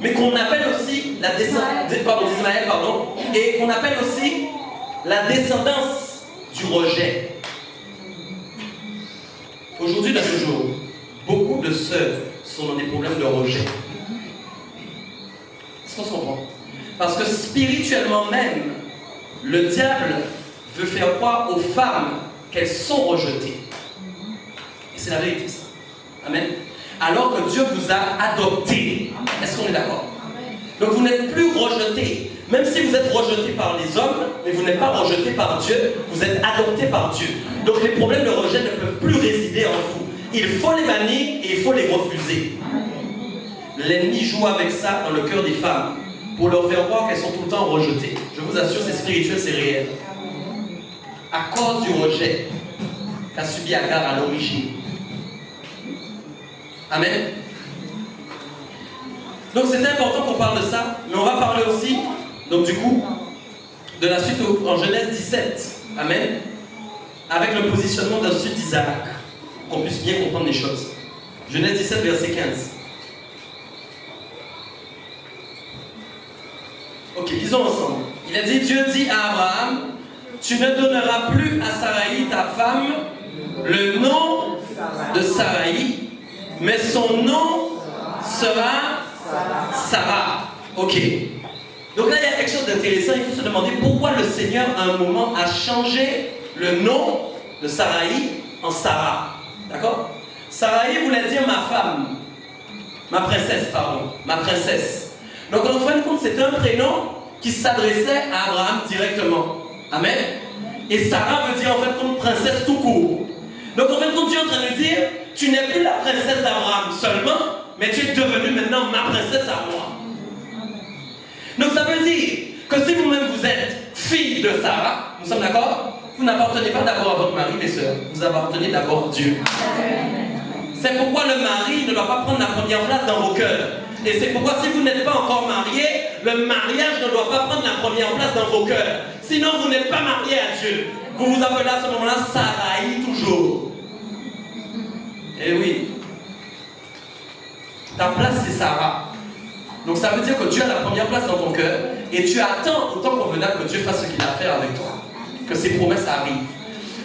mais qu'on appelle aussi la descendance d'Ismaël, et qu'on appelle aussi la descendance du rejet. Aujourd'hui, dans ce jour, beaucoup de sœurs sont dans des problèmes de rejet. Est-ce qu'on se comprend? Parce que spirituellement même, le diable veut faire croire aux femmes qu'elles sont rejetées. Et c'est la vérité, ça. Amen. Alors que Dieu vous a adopté. Est-ce qu'on est d'accord? Donc vous n'êtes plus rejetés. Même si vous êtes rejetés par les hommes, mais vous n'êtes pas rejetés par Dieu, vous êtes adoptés par Dieu. Donc les problèmes de rejet ne peuvent plus résider en vous. Il faut les bannir et il faut les refuser. L'ennemi joue avec ça dans le cœur des femmes pour leur faire croire qu'elles sont tout le temps rejetées. Je vous assure, c'est spirituel, c'est réel. À cause du rejet qu'a subi Agar à l'origine. Amen. Donc c'est important qu'on parle de ça, mais on va parler aussi, donc du coup, de la suite en Genèse 17. Amen. Avec le positionnement d'un suite d'Isaac, qu'on puisse bien comprendre les choses. Genèse 17, verset 15. Ok, lisons ensemble. Il a dit, Dieu dit à Abraham, tu ne donneras plus à Saraï, ta femme, le nom de Saraï, mais son nom sera Sarah. Ok. Donc là, il y a quelque chose d'intéressant. Il faut se demander pourquoi le Seigneur, à un moment, a changé le nom de Saraï en Sarah. D'accord? Saraï voulait dire ma femme. Ma princesse, pardon. Ma princesse. Donc en fin de compte, c'était un prénom qui s'adressait à Abraham directement. Amen. Et Sarah veut dire en fin de compte princesse tout court. Donc en fin de compte, Dieu est en train de dire, tu n'es plus la princesse d'Abraham seulement, mais tu es devenue maintenant ma princesse à moi. Donc ça veut dire que si vous-même vous êtes fille de Sarah, nous sommes d'accord? Vous n'appartenez pas d'abord à votre mari, mes sœurs. Vous appartenez d'abord à Dieu. C'est pourquoi le mari ne doit pas prendre la première place dans vos cœurs. Et c'est pourquoi si vous n'êtes pas encore marié, le mariage ne doit pas prendre la première place dans vos cœurs. Sinon vous n'êtes pas marié à Dieu. Vous vous appelez à ce moment-là Saraï toujours. Eh oui. Ta place c'est Sarah. Donc ça veut dire que Dieu a la première place dans ton cœur. Et tu attends autant convenable que Dieu fasse ce qu'il a à faire avec toi. Que ses promesses arrivent.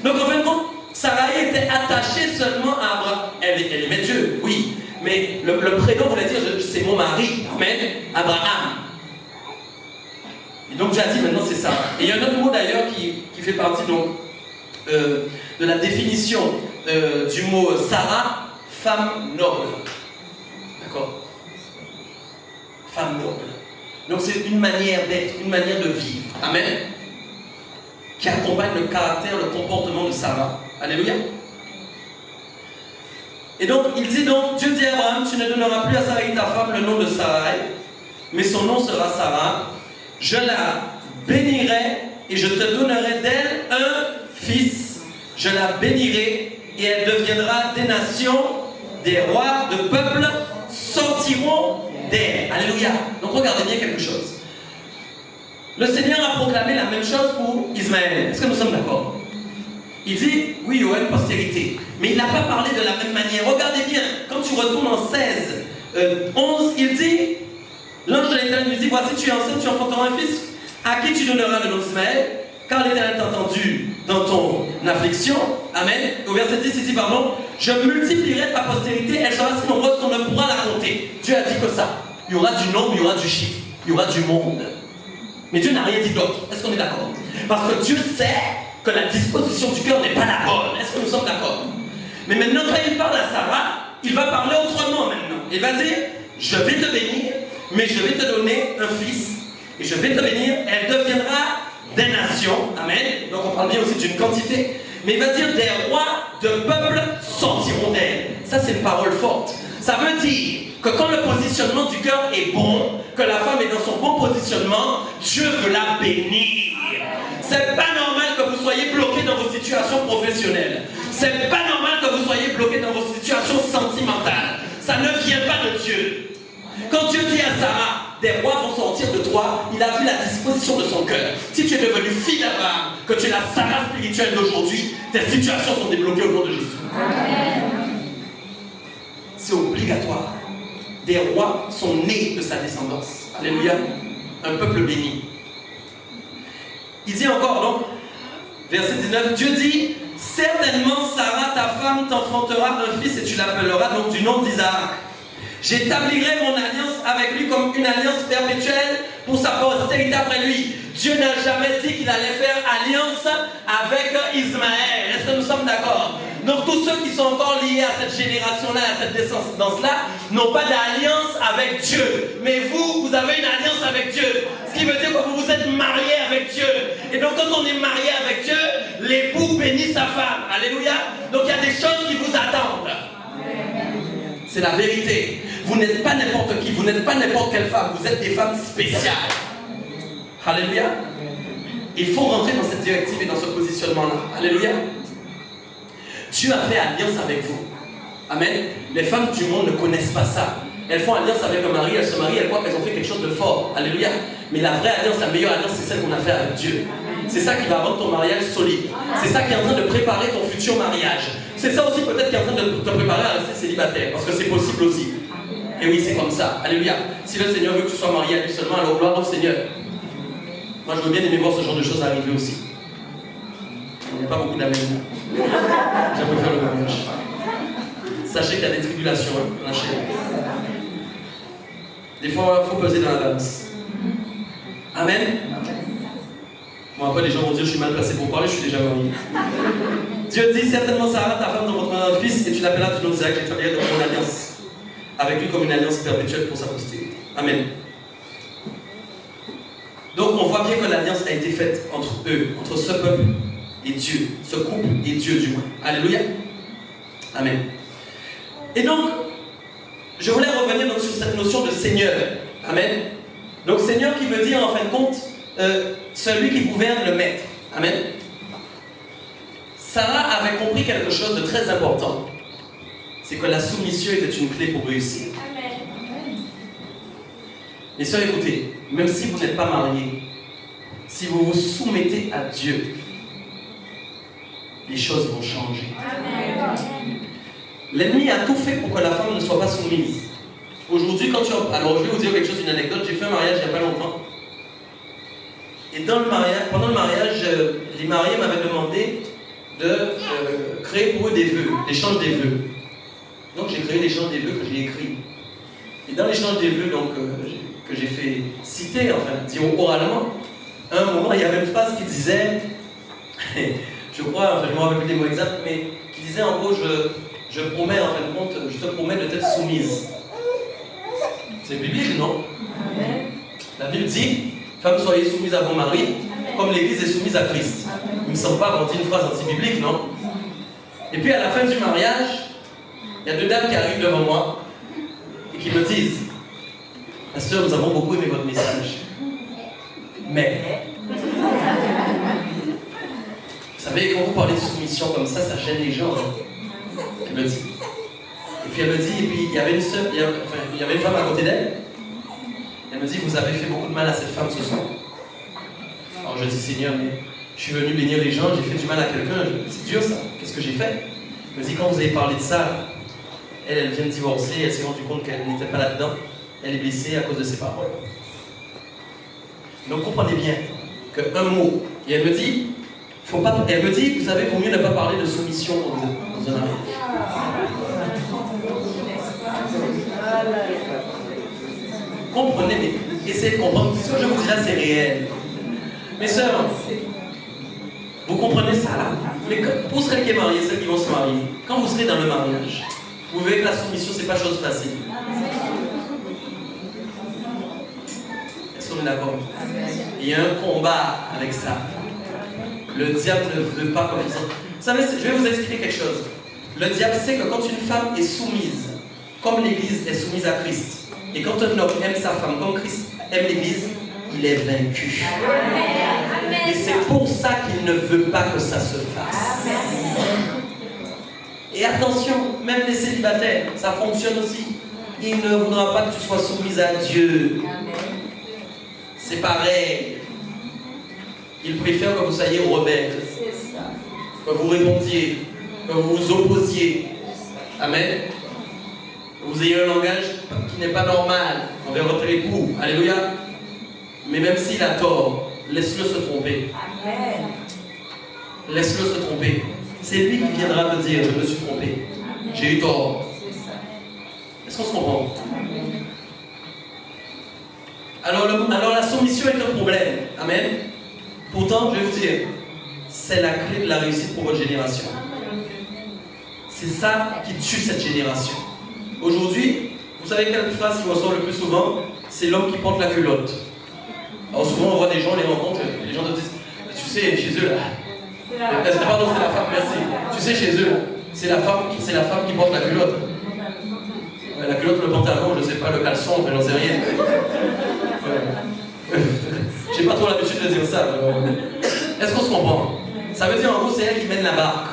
Donc en fin de compte, Saraï était attachée seulement à Abraham. Elle aimait Dieu, oui. Mais le prénom voulait dire, c'est mon mari, Amen, Abraham. Et donc Dieu a dit, maintenant c'est ça. Et il y a un autre mot d'ailleurs qui fait partie donc, de la définition du mot Sarah, femme noble. D'accord? Femme noble. Donc c'est une manière d'être, une manière de vivre. Amen. Qui accompagne le caractère, le comportement de Sarah. Alléluia. Et donc, il dit donc, Dieu dit à Abraham, tu ne donneras plus à Sarai ta femme le nom de Sarai, mais son nom sera Sarah. Je la bénirai et je te donnerai d'elle un fils. Je la bénirai et elle deviendra des nations, des rois, de peuples sortiront d'elle. Alléluia. Donc regardez bien quelque chose. Le Seigneur a proclamé la même chose pour Ismaël. Est-ce que nous sommes d'accord? Il dit, oui, il y aura une postérité. Mais il n'a pas parlé de la même manière. Regardez bien, quand tu retournes en 16, 11, il dit, l'ange de l'Éternel lui dit, voici tu es enceinte, tu enfanteras un fils, à qui tu donneras le nom d'Ismaël, car l'Éternel t'a entendu dans ton affliction. Amen. Au verset 10, il dit, pardon, je multiplierai ta postérité, elle sera si nombreuse qu'on ne pourra la compter. Dieu a dit que ça. Il y aura du nombre, il y aura du chiffre, il y aura du monde. Mais Dieu n'a rien dit d'autre. Est-ce qu'on est d'accord? Parce que Dieu sait que la disposition du cœur n'est pas la bonne. Est-ce que nous sommes d'accord? Mais maintenant, quand il parle à Sarah, il va parler autrement maintenant. Il va dire, je vais te bénir, mais je vais te donner un fils. Et je vais te bénir, elle deviendra des nations. Amen. Donc on parle bien aussi d'une quantité. Mais il va dire, des rois de peuples sortiront d'elle. Ça, c'est une parole forte. Ça veut dire que quand le positionnement du cœur est bon, que la femme est dans son bon positionnement, Dieu veut la bénir. C'est pas normal que vous soyez bloqué dans vos situations professionnelles. C'est pas normal que vous soyez bloqué dans vos situations sentimentales. Ça ne vient pas de Dieu. Quand Dieu dit à Sarah, des rois vont sortir de toi, il a vu la disposition de son cœur. Si tu es devenu fille d'Abraham, que tu es la Sarah spirituelle d'aujourd'hui, tes situations sont débloquées au nom de Jésus. C'est obligatoire. Des rois sont nés de sa descendance. Alléluia. Un peuple béni. Il dit encore donc, verset 19, Dieu dit, certainement Sarah, ta femme, t'enfantera un fils et tu l'appelleras donc du nom d'Isaac. J'établirai mon alliance avec lui comme une alliance perpétuelle pour sa postérité après lui. Dieu n'a jamais dit qu'il allait faire alliance avec Ismaël. Est-ce que nous sommes d'accord? Donc tous ceux qui sont encore liés à cette génération-là, à cette descendance-là, n'ont pas d'alliance avec Dieu. Mais vous, vous avez une alliance avec Dieu. Ce qui veut dire que vous vous êtes mariés avec Dieu. Et donc quand on est marié avec Dieu, l'époux bénit sa femme. Alléluia. Donc il y a des choses qui vous attendent. C'est la vérité. Vous n'êtes pas n'importe qui, vous n'êtes pas n'importe quelle femme, vous êtes des femmes spéciales. Alléluia. Il faut rentrer dans cette directive et dans ce positionnement-là. Alléluia. Dieu a fait alliance avec vous. Amen. Les femmes du monde ne connaissent pas ça. Elles font alliance avec un mari, elles se marient, elles croient qu'elles ont fait quelque chose de fort. Alléluia. Mais la vraie alliance, la meilleure alliance, c'est celle qu'on a fait avec Dieu. C'est ça qui va rendre ton mariage solide. C'est ça qui est en train de préparer ton futur mariage. C'est ça aussi peut-être qui est en train de te préparer à rester célibataire. Parce que c'est possible aussi. Et oui, c'est comme ça. Alléluia. Si le Seigneur veut que tu sois marié à lui seulement, alors gloire au Seigneur. Moi, je veux bien aimer voir ce genre de choses arriver aussi. Il n'y a pas beaucoup d'amour. J'aimerais faire le mariage. Sachez qu'il y a des tribulations, hein, lâchez. Des fois, il faut peser dans la balance. Amen. Bon, après, les gens vont dire, je suis mal placé pour parler, je suis déjà marié. Dieu dit, certainement, Sarah, ta femme, t'enfantera un fils, et tu l'appelleras du nom d'Isaac, et tu établiras mon alliance avec lui comme une alliance perpétuelle pour sa postérité. Amen. Donc, on voit bien que l'alliance a été faite entre eux, entre ce peuple et Dieu, ce couple et Dieu du moins. Alléluia. Amen. Et donc, je voulais revenir donc sur cette notion de Seigneur. Amen. Donc, Seigneur qui veut dire, en fin de compte, celui qui gouverne, le maître. Amen. Sarah avait compris quelque chose de très important. C'est que la soumission était une clé pour réussir. Amen. Les sœurs, écoutez, même si vous n'êtes pas mariés, si vous vous soumettez à Dieu, les choses vont changer. Amen. L'ennemi a tout fait pour que la femme ne soit pas soumise. Aujourd'hui, quand tu... Alors, je vais vous dire quelque chose, une anecdote. J'ai fait un mariage il n'y a pas longtemps. Et dans le mariage, pendant le mariage, les mariés m'avaient demandé de créer pour eux des vœux, l'échange des vœux. Donc j'ai créé l'échange des vœux que j'ai écrit. Et dans l'échange des vœux donc, que j'ai fait citer, enfin dire oralement, à un moment il y avait une phrase qui disait, je crois, enfin je ne me rappelle plus des mots exacts, mais qui disait en gros, je promets, en fin de compte, je te promets de t'être soumise. C'est biblique, non? La Bible dit, femmes soyez soumises à vos maris, comme l'Église est soumise à Christ. Il ne me semble pas avoir dit une phrase anti-biblique, non? Et puis à la fin du mariage, Il y a deux dames qui arrivent devant moi et qui me disent, Pasteur, nous avons beaucoup aimé votre message. Mais, vous savez, quand vous parlez de soumission comme ça gêne les gens. Hein. Elle me dit. Et puis elle me dit, et puis il y avait une sœur, il y avait une femme à côté d'elle. Elle me dit, vous avez fait beaucoup de mal à cette femme ce soir. Alors je dis, Seigneur, mais je suis venu bénir les gens, j'ai fait du mal à quelqu'un. C'est dur ça. Qu'est-ce que j'ai fait? Elle me dit, quand vous avez parlé de ça, elle vient de divorcer, elle s'est rendue compte qu'elle n'était pas là-dedans. Elle est blessée à cause de ses paroles. Donc comprenez bien qu'un mot, et elle me dit, elle me dit, vous savez, il vaut mieux ne pas parler de soumission dans un mariage. Comprenez, mais essayez de comprendre. Ce que je vous dis là, c'est réel. Mes sœurs, vous comprenez ça là? Mais pour celles qui sont mariées, celles qui vont se marier, quand vous serez dans le mariage, vous verrez que la soumission, c'est pas chose facile. Est-ce qu'on est d'accord? Il y a un combat avec ça. Le diable ne veut pas comme ça. Vous savez, je vais vous expliquer quelque chose. Le diable sait que quand une femme est soumise, comme l'Église est soumise à Christ, et quand un homme aime sa femme comme Christ aime l'Église, il est vaincu. Et c'est pour ça qu'il ne veut pas que ça se fasse. Et attention, même les célibataires, ça fonctionne aussi. Il ne voudra pas que tu sois soumise à Dieu. C'est pareil. Il préfère que vous soyez rebelle, que vous répondiez, que vous vous opposiez. Amen. Que vous ayez un langage qui n'est pas normal envers votre époux. Alléluia. Mais même s'il a tort, laisse-le se tromper. Amen. Laisse-le se tromper. C'est lui qui viendra te dire, je me suis trompé. J'ai eu tort. Est-ce qu'on se comprend? Alors la soumission est un problème. Amen. Pourtant, je vais vous dire, c'est la clé de la réussite pour votre génération. C'est ça qui tue cette génération. Aujourd'hui, vous savez quelle phrase qui ressort le plus souvent? C'est l'homme qui porte la culotte. Alors souvent on voit des gens, on les rencontre, les gens te disent, tu sais, chez eux là, pardon, c'est la femme, merci. Tu sais, chez eux, c'est la femme qui porte la culotte. Ouais, la culotte, le pantalon, je ne sais pas, le caleçon, enfin, j'en sais rien. Ouais. J'ai pas trop l'habitude de dire ça. Est-ce qu'on se comprend? Ça veut dire en gros, c'est elle qui mène la barque.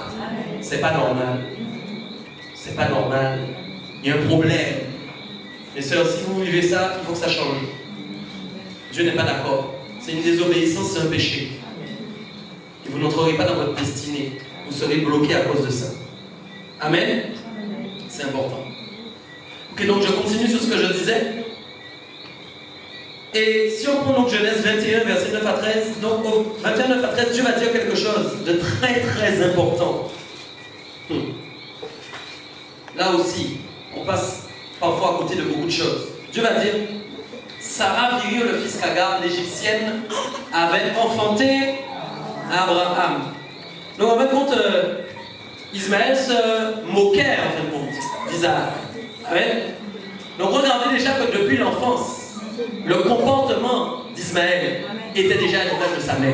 C'est pas normal. C'est pas normal. Il y a un problème. Les sœurs, si vous vivez ça, il faut que ça change. Dieu n'est pas d'accord. C'est une désobéissance, c'est un péché. Et vous n'entrerez pas dans votre destinée. Vous serez bloqué à cause de ça. Amen. C'est important. Ok, donc je continue sur ce que je disais. Et si on prend donc Genèse 21, verset 9 à 13, donc au 21, 9 à 13, Dieu va dire quelque chose de très très important. Là aussi, on passe parfois à côté de beaucoup de choses. Dieu va dire, Sarah, Virio, le fils qu'Agar, l'Égyptienne, avait enfanté Abraham. Donc en fin de compte, Ismaël se moquait en fin de compte d'Isaac. Amen. Donc regardez déjà que depuis l'enfance, le comportement d'Ismaël était déjà à l'image de sa mère.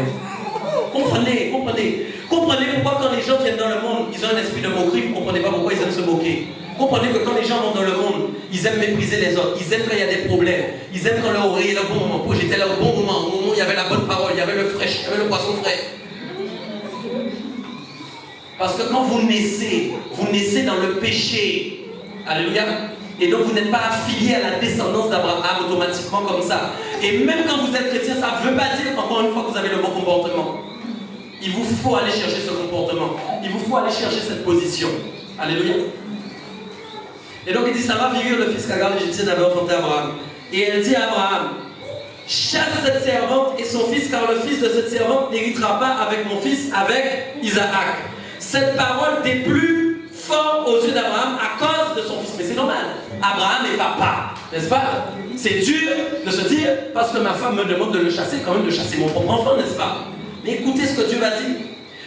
Comprenez pourquoi quand les gens viennent dans le monde, ils ont un esprit de moquerie, vous ne comprenez pas pourquoi ils aiment se moquer. Comprenez que quand les gens vont dans le monde, ils aiment mépriser les autres, ils aiment quand il y a des problèmes, ils aiment quand leur oreille est le bon moment. Pour j'étais là au bon moment, au moment où il y avait la bonne parole, il y avait le fraîche, il y avait le poisson frais. Parce que quand vous naissez dans le péché. Alléluia. Et donc vous n'êtes pas affilié à la descendance d'Abraham automatiquement comme ça. Et même quand vous êtes chrétien, ça ne veut pas dire encore une fois que vous avez le bon comportement. Il vous faut aller chercher ce comportement. Il vous faut aller chercher cette position. Alléluia. Et donc il dit, Sarah, Virio, le fils qu'Agar l'Égyptienne avait enfanté Abraham. Et elle dit à Abraham, chasse cette servante et son fils, car le fils de cette servante n'héritera pas avec mon fils, avec Isaac. Cette parole déplut fort aux yeux d'Abraham à cause de son fils. Mais c'est normal. Abraham est papa, n'est-ce pas? C'est dur de se dire, parce que ma femme me demande de le chasser, quand même de chasser mon propre enfant, n'est-ce pas? Mais écoutez ce que Dieu va dire.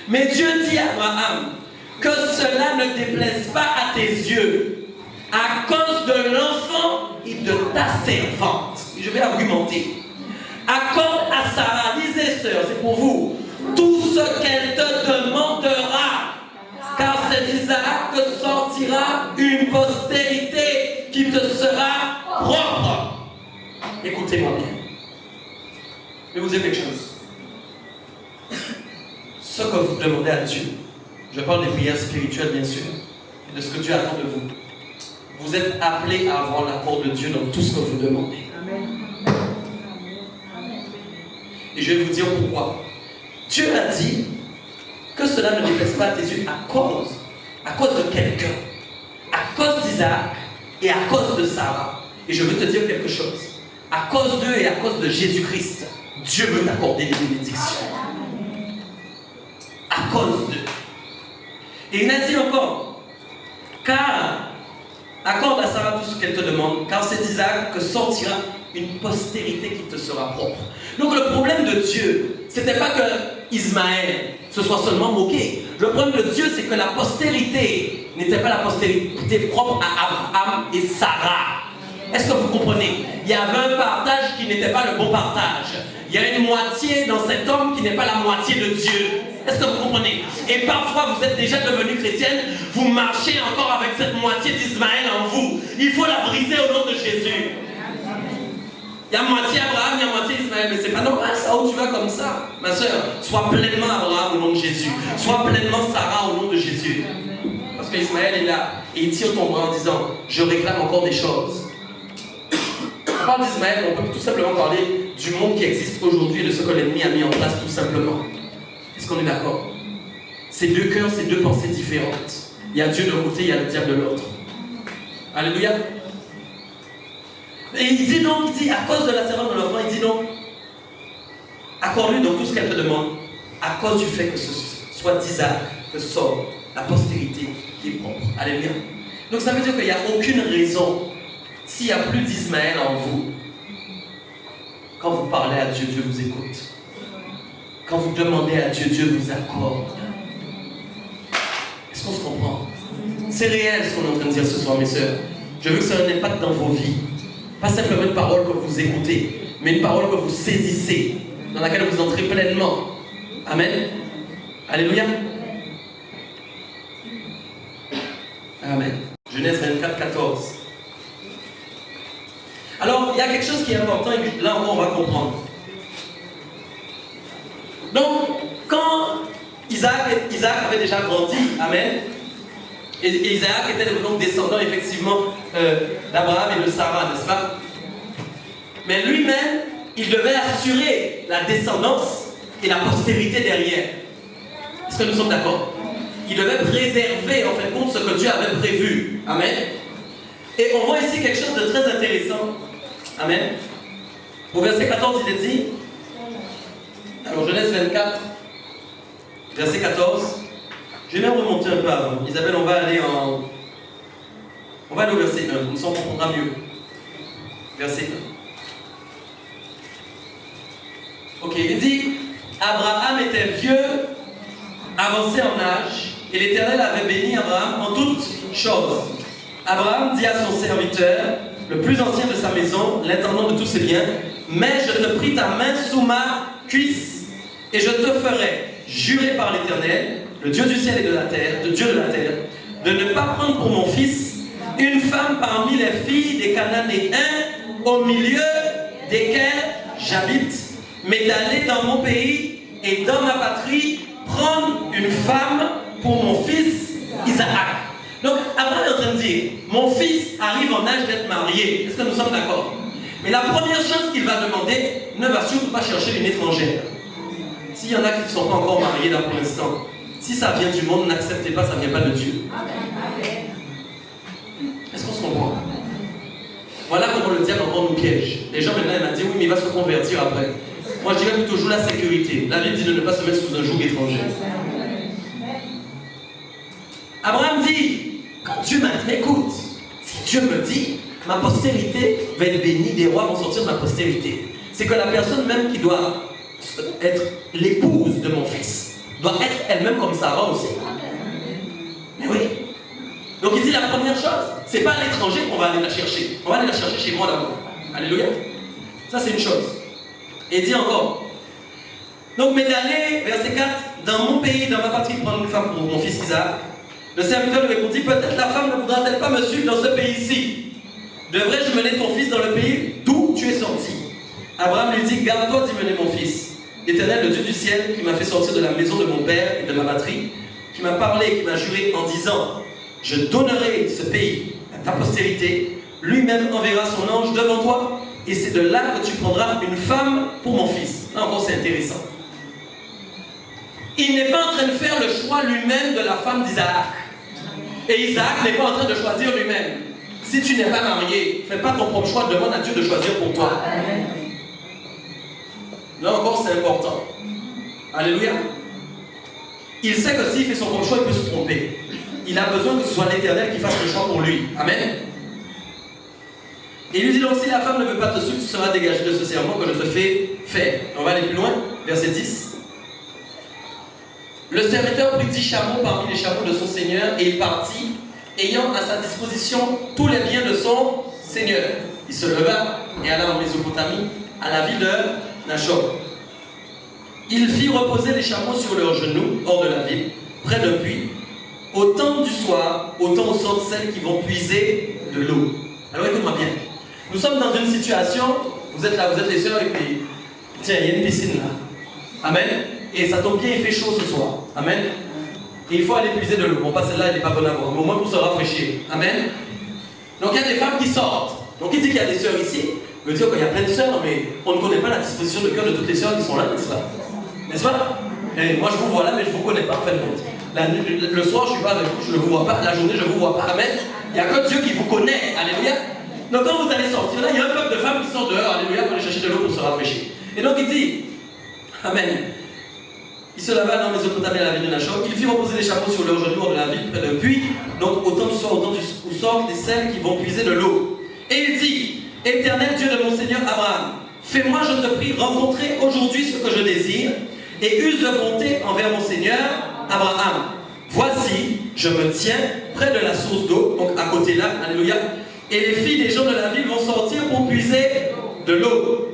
Mais Dieu dit à Abraham, que cela ne déplaise pas à tes yeux, à cause de l'enfant et de ta servante. Je vais argumenter. Accorde à Sarah, lisez sœurs, c'est pour vous, tout ce qu'elle te demandera, car c'est d'Isaac que sortira une possession. vous dire quelque chose. Ce que vous demandez à Dieu, je parle des prières spirituelles bien sûr, et de ce que Dieu attend de vous. Vous êtes appelés à avoir l'accord de Dieu dans tout ce que vous demandez. Amen. Et je vais vous dire pourquoi. Dieu a dit que cela ne déplaise pas à tes yeux à cause de quelqu'un, à cause d'Isaac et à cause de Sarah. Et je veux te dire quelque chose. À cause d'eux et à cause de Jésus-Christ, Dieu veut t'accorder des bénédictions. À cause d'eux. Et il a dit encore, car accorde à Sarah tout ce qu'elle te demande, car c'est Isaac que sortira une postérité qui te sera propre. Donc le problème de Dieu, c'était pas que Ismaël se soit seulement moqué. Le problème de Dieu, c'est que la postérité n'était pas la postérité propre à Abraham et Sarah. Est-ce que vous comprenez? Il y avait un partage qui n'était pas le bon partage. Il y a une moitié dans cet homme qui n'est pas la moitié de Dieu. Est-ce que vous comprenez? Et parfois, vous êtes déjà devenu chrétienne, vous marchez encore avec cette moitié d'Ismaël en vous. Il faut la briser au nom de Jésus. Il y a moitié Abraham, il y a moitié Ismaël, mais c'est pas normal ça où tu vas comme ça. Ma soeur, sois pleinement Abraham au nom de Jésus. Sois pleinement Sarah au nom de Jésus. Parce qu'Ismaël est là et il tire ton bras en disant, je réclame encore des choses. On parle d'Ismaël, on peut tout simplement parler du monde qui existe aujourd'hui et de ce que l'ennemi a mis en place tout simplement. Est-ce qu'on est d'accord? C'est deux cœurs, c'est deux pensées différentes. Il y a Dieu d'un côté, il y a le diable de l'autre. Alléluia. Et il dit donc, il dit, à cause de la servante de l'enfant, il dit donc, accorde-lui donc tout ce qu'elle te demande, à cause du fait que ce soit d'Isaac que sort la postérité qui est propre. Alléluia. Donc ça veut dire qu'il n'y a aucune raison, s'il n'y a plus d'Ismaël en vous, quand vous parlez à Dieu, Dieu vous écoute. Quand vous demandez à Dieu, Dieu vous accorde. Est-ce qu'on se comprend? C'est réel ce qu'on est en train de dire ce soir, mes sœurs. Je veux que ça ait un impact dans vos vies. Pas simplement une parole que vous écoutez, mais une parole que vous saisissez, dans laquelle vous entrez pleinement. Amen. Alléluia. Amen. Genèse 24, 14. Alors, il y a quelque chose qui est important, et là encore on va comprendre. Donc, quand Isaac avait déjà grandi, amen, et Isaac était donc descendant effectivement d'Abraham et de Sarah, n'est-ce pas? Mais lui-même, il devait assurer la descendance et la postérité derrière. Est-ce que nous sommes d'accord? Il devait préserver en fin de compte ce que Dieu avait prévu. Amen. Et on voit ici quelque chose de très intéressant. Amen. Au verset 14, il est dit, alors Genèse 24, verset 14, je vais même remonter un peu avant. Isabelle, on va aller au verset 1, comme ça on comprendra mieux. Verset 1. Ok, il dit, Abraham était vieux, avancé en âge, et l'Éternel avait béni Abraham en toutes choses. Abraham dit à son serviteur, le plus ancien de sa maison, l'intendant de tous ses biens, mais je te prie ta main sous ma cuisse, et je te ferai jurer par l'Éternel, le Dieu du ciel et de la terre, de Dieu de la terre, de ne pas prendre pour mon fils une femme parmi les filles des Cananéens au milieu desquels j'habite, mais d'aller dans mon pays et dans ma patrie prendre une femme pour mon fils Isaac. Donc Abraham est en train de dire, mon fils arrive en âge d'être marié. Est-ce que nous sommes d'accord? Mais la première chose qu'il va demander, ne va surtout pas chercher une étrangère. S'il y en a qui ne sont pas encore mariés là pour l'instant, si ça vient du monde, n'acceptez pas, ça ne vient pas de Dieu. Est-ce qu'on se comprend? Voilà comment le diable encore nous piège. Les gens maintenant, ils m'ont dit, oui, mais il va se convertir après. Moi, je dirais plutôt, joue la sécurité. La Bible dit de ne pas se mettre sous un joug étranger. Abraham dit, quand Dieu m'a dit, écoute, si Dieu me dit, ma postérité va être bénie, des rois vont sortir de ma postérité. C'est que la personne même qui doit être l'épouse de mon fils doit être elle-même comme Sarah aussi. Mais oui. Donc il dit la première chose, c'est pas à l'étranger qu'on va aller la chercher. On va aller la chercher chez moi d'abord. Alléluia. Ça c'est une chose. Et il dit encore. Donc mais d'aller, verset 4, dans mon pays, dans ma patrie, prendre une femme pour mon fils Isaac. Le serviteur lui répondit, peut-être la femme ne voudra-t-elle pas me suivre dans ce pays-ci? Devrais-je mener ton fils dans le pays d'où tu es sorti? Abraham lui dit, garde-toi d'y mener mon fils. L'Éternel, le Dieu du ciel, qui m'a fait sortir de la maison de mon père et de ma patrie, qui m'a parlé, qui m'a juré en disant, je donnerai ce pays à ta postérité, lui-même enverra son ange devant toi, et c'est de là que tu prendras une femme pour mon fils. Là encore, c'est intéressant. Il n'est pas en train de faire le choix lui-même de la femme d'Isaac. Et Isaac n'est pas en train de choisir lui-même. Si tu n'es pas marié, fais pas ton propre choix, demande à Dieu de choisir pour toi. Là encore, c'est important. Alléluia. Il sait que s'il fait son propre choix, il peut se tromper. Il a besoin que ce soit l'Éternel qui fasse le choix pour lui. Amen. Et il lui dit donc, si la femme ne veut pas te suivre, tu seras dégagé de ce serment que je te fais faire. On va aller plus loin, verset 10. Le serviteur prit 10 chameaux parmi les chameaux de son seigneur et il partit, ayant à sa disposition tous les biens de son seigneur. Il se leva et alla en Mésopotamie, à la ville de Nachor. Il fit reposer les chameaux sur leurs genoux, hors de la ville, près d'un puits. Au temps du soir, au temps où sortent celles qui vont puiser de l'eau. Alors écoute-moi bien. Nous sommes dans une situation, vous êtes là, vous êtes les sœurs, et puis, tiens, il y a une piscine là. Amen. Et ça tombe bien, il fait chaud ce soir. Amen. Et il faut aller puiser de l'eau. Bon, pas celle-là, elle n'est pas bonne à boire, mais au moins pour se rafraîchir. Amen. Donc il y a des femmes qui sortent. Donc il dit qu'il y a des sœurs ici. Il veut dire qu'il y a plein de sœurs, mais on ne connaît pas la disposition de cœur de toutes les sœurs qui sont là, n'est-ce pas? N'est-ce pas? Et moi je vous vois là, mais je ne vous connais pas en fin de compte. Le soir, je ne suis pas avec vous, je ne vous vois pas. La journée, je ne vous vois pas. Amen. Il n'y a que Dieu qui vous connaît. Alléluia. Donc quand vous allez sortir là, il y a un peuple de femmes qui sont dehors. Alléluia, pour aller chercher de l'eau pour se rafraîchir. Et donc il dit, Amen. Il se leva dans Mésopotamie à la ville de Nachor. Il fit reposer les chameaux sur leurs genoux hors de la ville, près d'un puits. Donc autant du soir, autant où sortent les celles qui vont puiser de l'eau. Et il dit, Éternel Dieu de mon Seigneur Abraham, fais-moi, je te prie, rencontrer aujourd'hui ce que je désire, et use de bonté envers mon Seigneur Abraham. Voici, je me tiens près de la source d'eau, donc à côté là, alléluia, et les filles des gens de la ville vont sortir pour puiser de l'eau.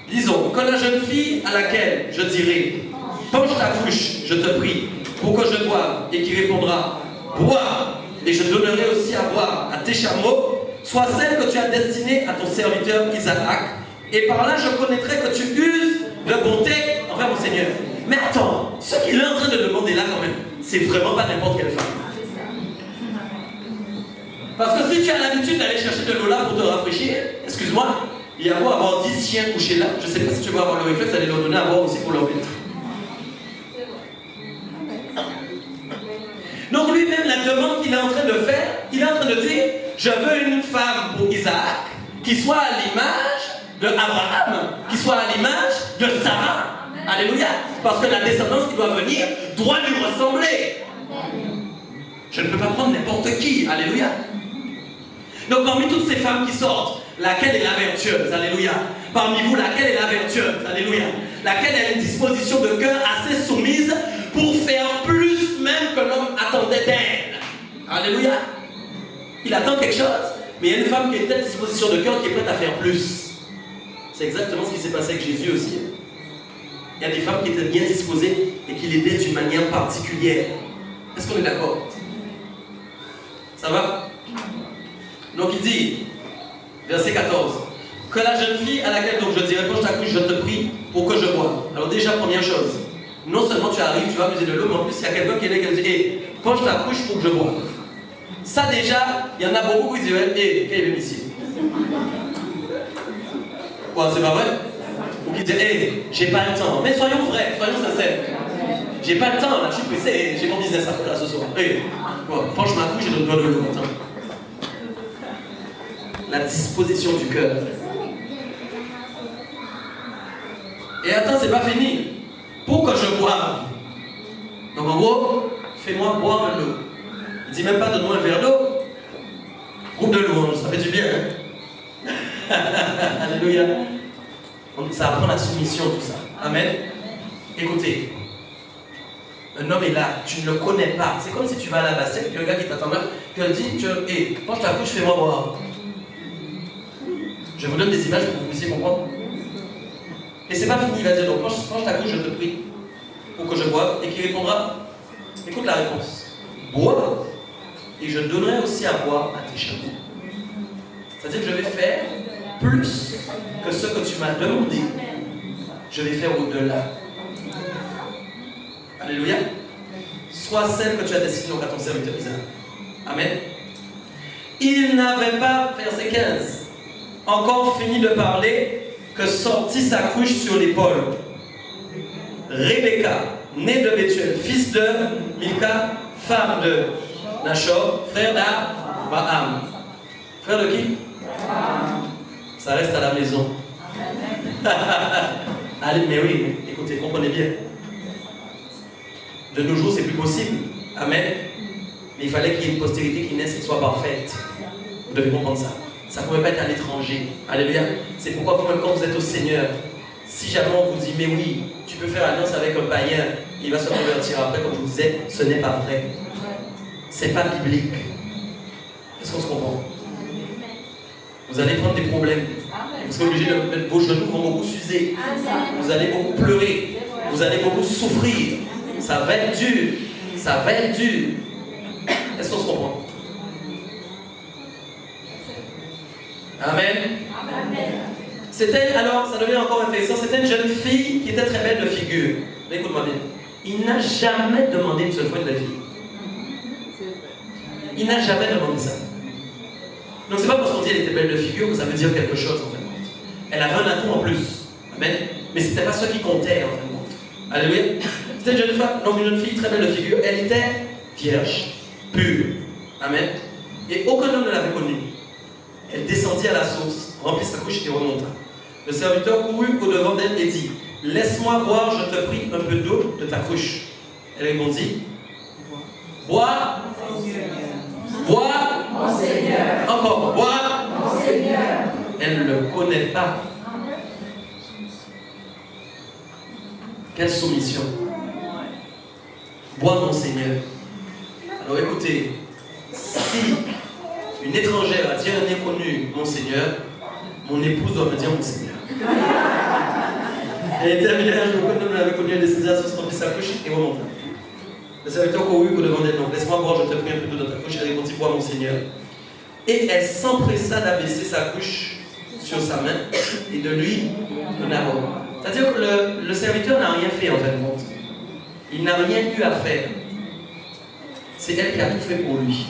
Lisons, que la jeune fille à laquelle je dirai, penche ta bouche, je te prie, pour que je boive, et qui répondra, bois, et je donnerai aussi à boire à tes chameaux, soit celle que tu as destinée à ton serviteur Isaac, et par là je connaîtrai que tu uses de bonté envers mon Seigneur. Mais attends, ce qu'il est en train de demander là quand même, c'est vraiment pas n'importe quelle femme. Parce que si tu as l'habitude d'aller chercher de l'eau là pour te rafraîchir, excuse-moi, il y a beau avoir 10 chiens couchés là, je ne sais pas si tu vas avoir le réflexe d'aller leur donner à boire aussi pour leur mettre. Donc lui-même, la demande qu'il est en train de faire, il est en train de dire, je veux une femme pour Isaac qui soit à l'image de Abraham, qui soit à l'image de Sarah. Alléluia. Parce que la descendance qui doit venir doit lui ressembler. Je ne peux pas prendre n'importe qui. Alléluia. Donc parmi toutes ces femmes qui sortent, laquelle est la vertueuse? Alléluia. Parmi vous, laquelle est la vertueuse? Alléluia. Laquelle a une disposition de cœur assez soumise pour faire plus même que l'homme attendait d'elle? Alléluia. Il attend quelque chose, mais il y a une femme qui a une telle disposition de cœur qui est prête à faire plus. C'est exactement ce qui s'est passé avec Jésus aussi. Il y a des femmes qui étaient bien disposées et qui l'aidaient d'une manière particulière. Est-ce qu'on est d'accord? Ça va? Donc il dit, verset 14, que la jeune fille à laquelle donc je dirai, penche ta couche, je te prie pour que je boive. Alors déjà, première chose, non seulement tu arrives, tu vas puiser de l'eau, mais en plus il y a quelqu'un qui est là qui dit, hey, penche ta couche pour que je boive. Ça déjà, il y en a beaucoup qui disent, hey, quel est ici? Quoi, c'est pas vrai? Ou qui disent, hey, j'ai pas le temps. Mais soyons vrais, soyons sincères. J'ai pas le temps, là, je suis pressé, j'ai mon business à faire là ce soir. Hey, quoi, penche ma couche et donne-toi de l'eau. Attends. La disposition du cœur. Et attends, c'est pas fini. Pour que je boive. Donc en gros, fais-moi boire de l'eau. Il dit même pas donne-moi un verre d'eau. Groupe de l'eau, ça fait du bien. Hein? Alléluia. Donc ça apprend la soumission, tout ça. Amen. Écoutez, un homme est là, tu ne le connais pas. C'est comme si tu vas à la bassine, puis le gars qui t'attend là, puis il dit, hey, penche ta couche, fais-moi boire. Je vous donne des images pour que vous puissiez comprendre. Et c'est pas fini, il va dire, donc penche ta couche, je te prie, pour que je boive, et qui répondra, écoute la réponse, bois, et je donnerai aussi à boire à tes chameaux. C'est-à-dire que je vais faire plus que ce que tu m'as demandé. Je vais faire au-delà. Alléluia. Sois celle que tu as destinée à ton serviteur Isaac. Amen. Il n'avait pas, verset 15, encore fini de parler que sortit sa couche sur l'épaule. Rebecca, née de Bethuel, fils de Milka, femme de Nachor, frère d'Abraham. Frère de qui? Ça reste à la maison. Allez, mais oui, écoutez, comprenez bien. De nos jours, c'est plus possible. Amen. Mais il fallait qu'il y ait une postérité qui naisse et qui soit parfaite. Vous devez comprendre ça. Ça ne pouvait pas être à l'étranger. Alléluia. C'est pourquoi vous-même, quand vous êtes au Seigneur, si jamais on vous dit, mais oui, tu peux faire alliance avec un païen, il va se convertir après, comme je vous disais, ce n'est pas vrai. Ce n'est pas biblique. Est-ce qu'on se comprend? Vous allez prendre des problèmes. Vous serez obligé de mettre vos genoux vont beaucoup s'user. Vous allez beaucoup pleurer. Vous allez beaucoup souffrir. Ça va être dur. Ça va être dur. Est-ce qu'on se comprend? Amen. C'était, alors, ça devient encore intéressant, c'était une jeune fille qui était très belle de figure. Écoute-moi bien. Il n'a jamais demandé une seule fois une belle fille. Il n'a jamais demandé ça. Donc c'est pas parce qu'on dit qu'elle était belle de figure que ça veut dire quelque chose en fait. Elle avait un atout en plus. Amen. Mais c'était pas ce qui comptait en fait. Alléluia. C'était une jeune femme, donc une jeune fille très belle de figure. Elle était vierge, pure. Amen. Et aucun homme ne l'avait connue. Elle descendit à la source, remplit sa couche et remonta. Le serviteur courut au-devant d'elle et dit, laisse-moi boire, je te prie, un peu d'eau de ta couche. Elle répondit, bois, bois, mon Seigneur. Encore, bois, mon Seigneur. Elle ne le connaît pas. Quelle soumission. Bois, mon Seigneur. Alors écoutez, si une étrangère a dit à un inconnu, mon Seigneur, mon épouse doit me dire mon Seigneur. Elle était vierge, aucun homme ne l'avait connue, elle descendit à sa remplit sa couche et remonta. Le serviteur courut au-devant d'elle, donc laisse-moi boire, je te prie un peu d'eau dans ta couche. Elle répondit, bois mon Seigneur. Et elle s'empressa d'abaisser sa couche sur sa main et de lui donner à boire. C'est-à-dire que le serviteur n'a rien fait en fait. Il n'a rien eu à faire. C'est elle qui a tout fait pour lui.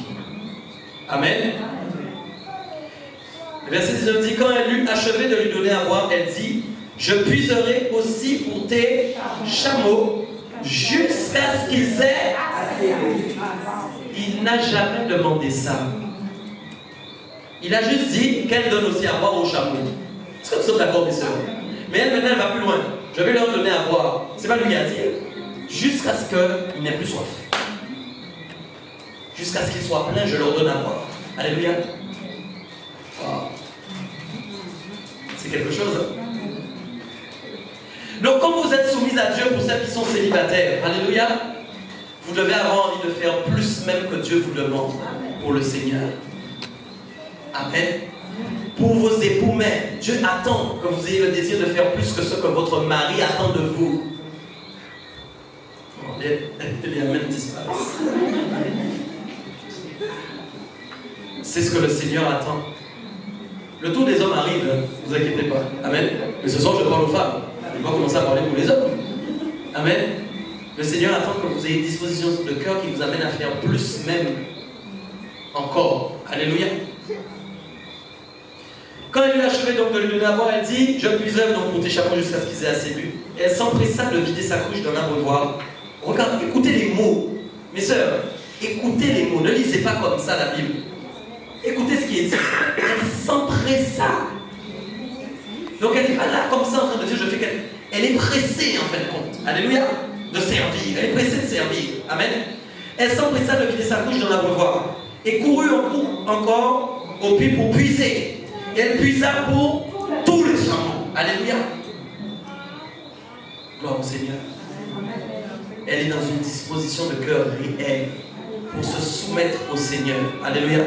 Amen. Le verset 19 dit, quand elle eut achevé de lui donner à boire, elle dit, je puiserai aussi pour tes chameaux jusqu'à ce qu'ils aient. Il n'a jamais demandé ça. Il a juste dit qu'elle donne aussi à boire aux chameaux. Est-ce que nous sommes d'accord, mes soeurs? Mais elle, maintenant, elle va plus loin. Je vais leur donner à boire. C'est pas lui qui a dit. Jusqu'à ce qu'il n'ait plus soif. Jusqu'à ce qu'il soit plein, je leur donne à boire. Alléluia. Wow. C'est quelque chose. Hein? Donc, quand vous êtes soumis à Dieu pour celles qui sont célibataires, alléluia, vous devez avoir envie de faire plus même que Dieu vous demande pour le Seigneur. Amen. Pour vos époux même, Dieu attend que vous ayez le désir de faire plus que ce que votre mari attend de vous. Les amens disparaissent. C'est ce que le Seigneur attend. Le tour des hommes arrive, ne vous inquiétez pas. Amen. Mais ce soir, je parle aux femmes. Je ne vais pas commencer à parler pour les hommes. Amen. Le Seigneur attend que vous ayez une disposition de cœur qui vous amène à faire plus même encore. Alléluia. Quand elle lui a achevé donc de lui donner à boire, elle dit, je puiserai donc pour tes chameaux jusqu'à ce qu'ils aient assez bu. Et elle s'empressa de vider sa couche d'un abreuvoir. Regardez, écoutez les mots. Mes sœurs, écoutez les mots. Ne lisez pas comme ça la Bible. Écoutez ce qui est dit. Elle s'empressa. Donc elle n'est pas là comme ça en train de dire je fais quelque chose. Elle est pressée en fin de compte. Alléluia. De servir. Elle est pressée de servir. Amen. Elle s'empressa de vider sa couche dans l'abreuvoir. Et courut encore au puits pour puiser. Et elle puisa pour tous les chameaux. Alléluia. Gloire au Seigneur. Elle est dans une disposition de cœur réelle pour se soumettre au Seigneur. Alléluia.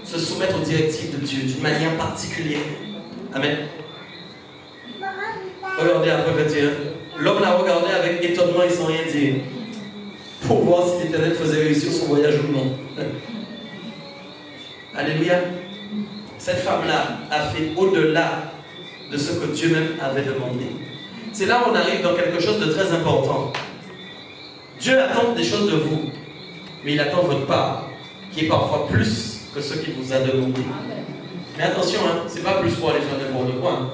Se soumettre aux directives de Dieu d'une manière particulière. Amen. Regardez après 21. L'homme l'a regardé avec étonnement et sans rien dire, pour voir si l'Éternel faisait réussir son voyage ou non. Alléluia. cette femme-là a fait au-delà de ce que Dieu même avait demandé. C'est là où on arrive dans quelque chose de très important. Dieu attend des choses de vous, mais il attend votre part, qui est parfois plus que ce qu'il vous a demandé. Mais attention, hein, c'est pas plus pour aller faire n'importe quoi. Hein.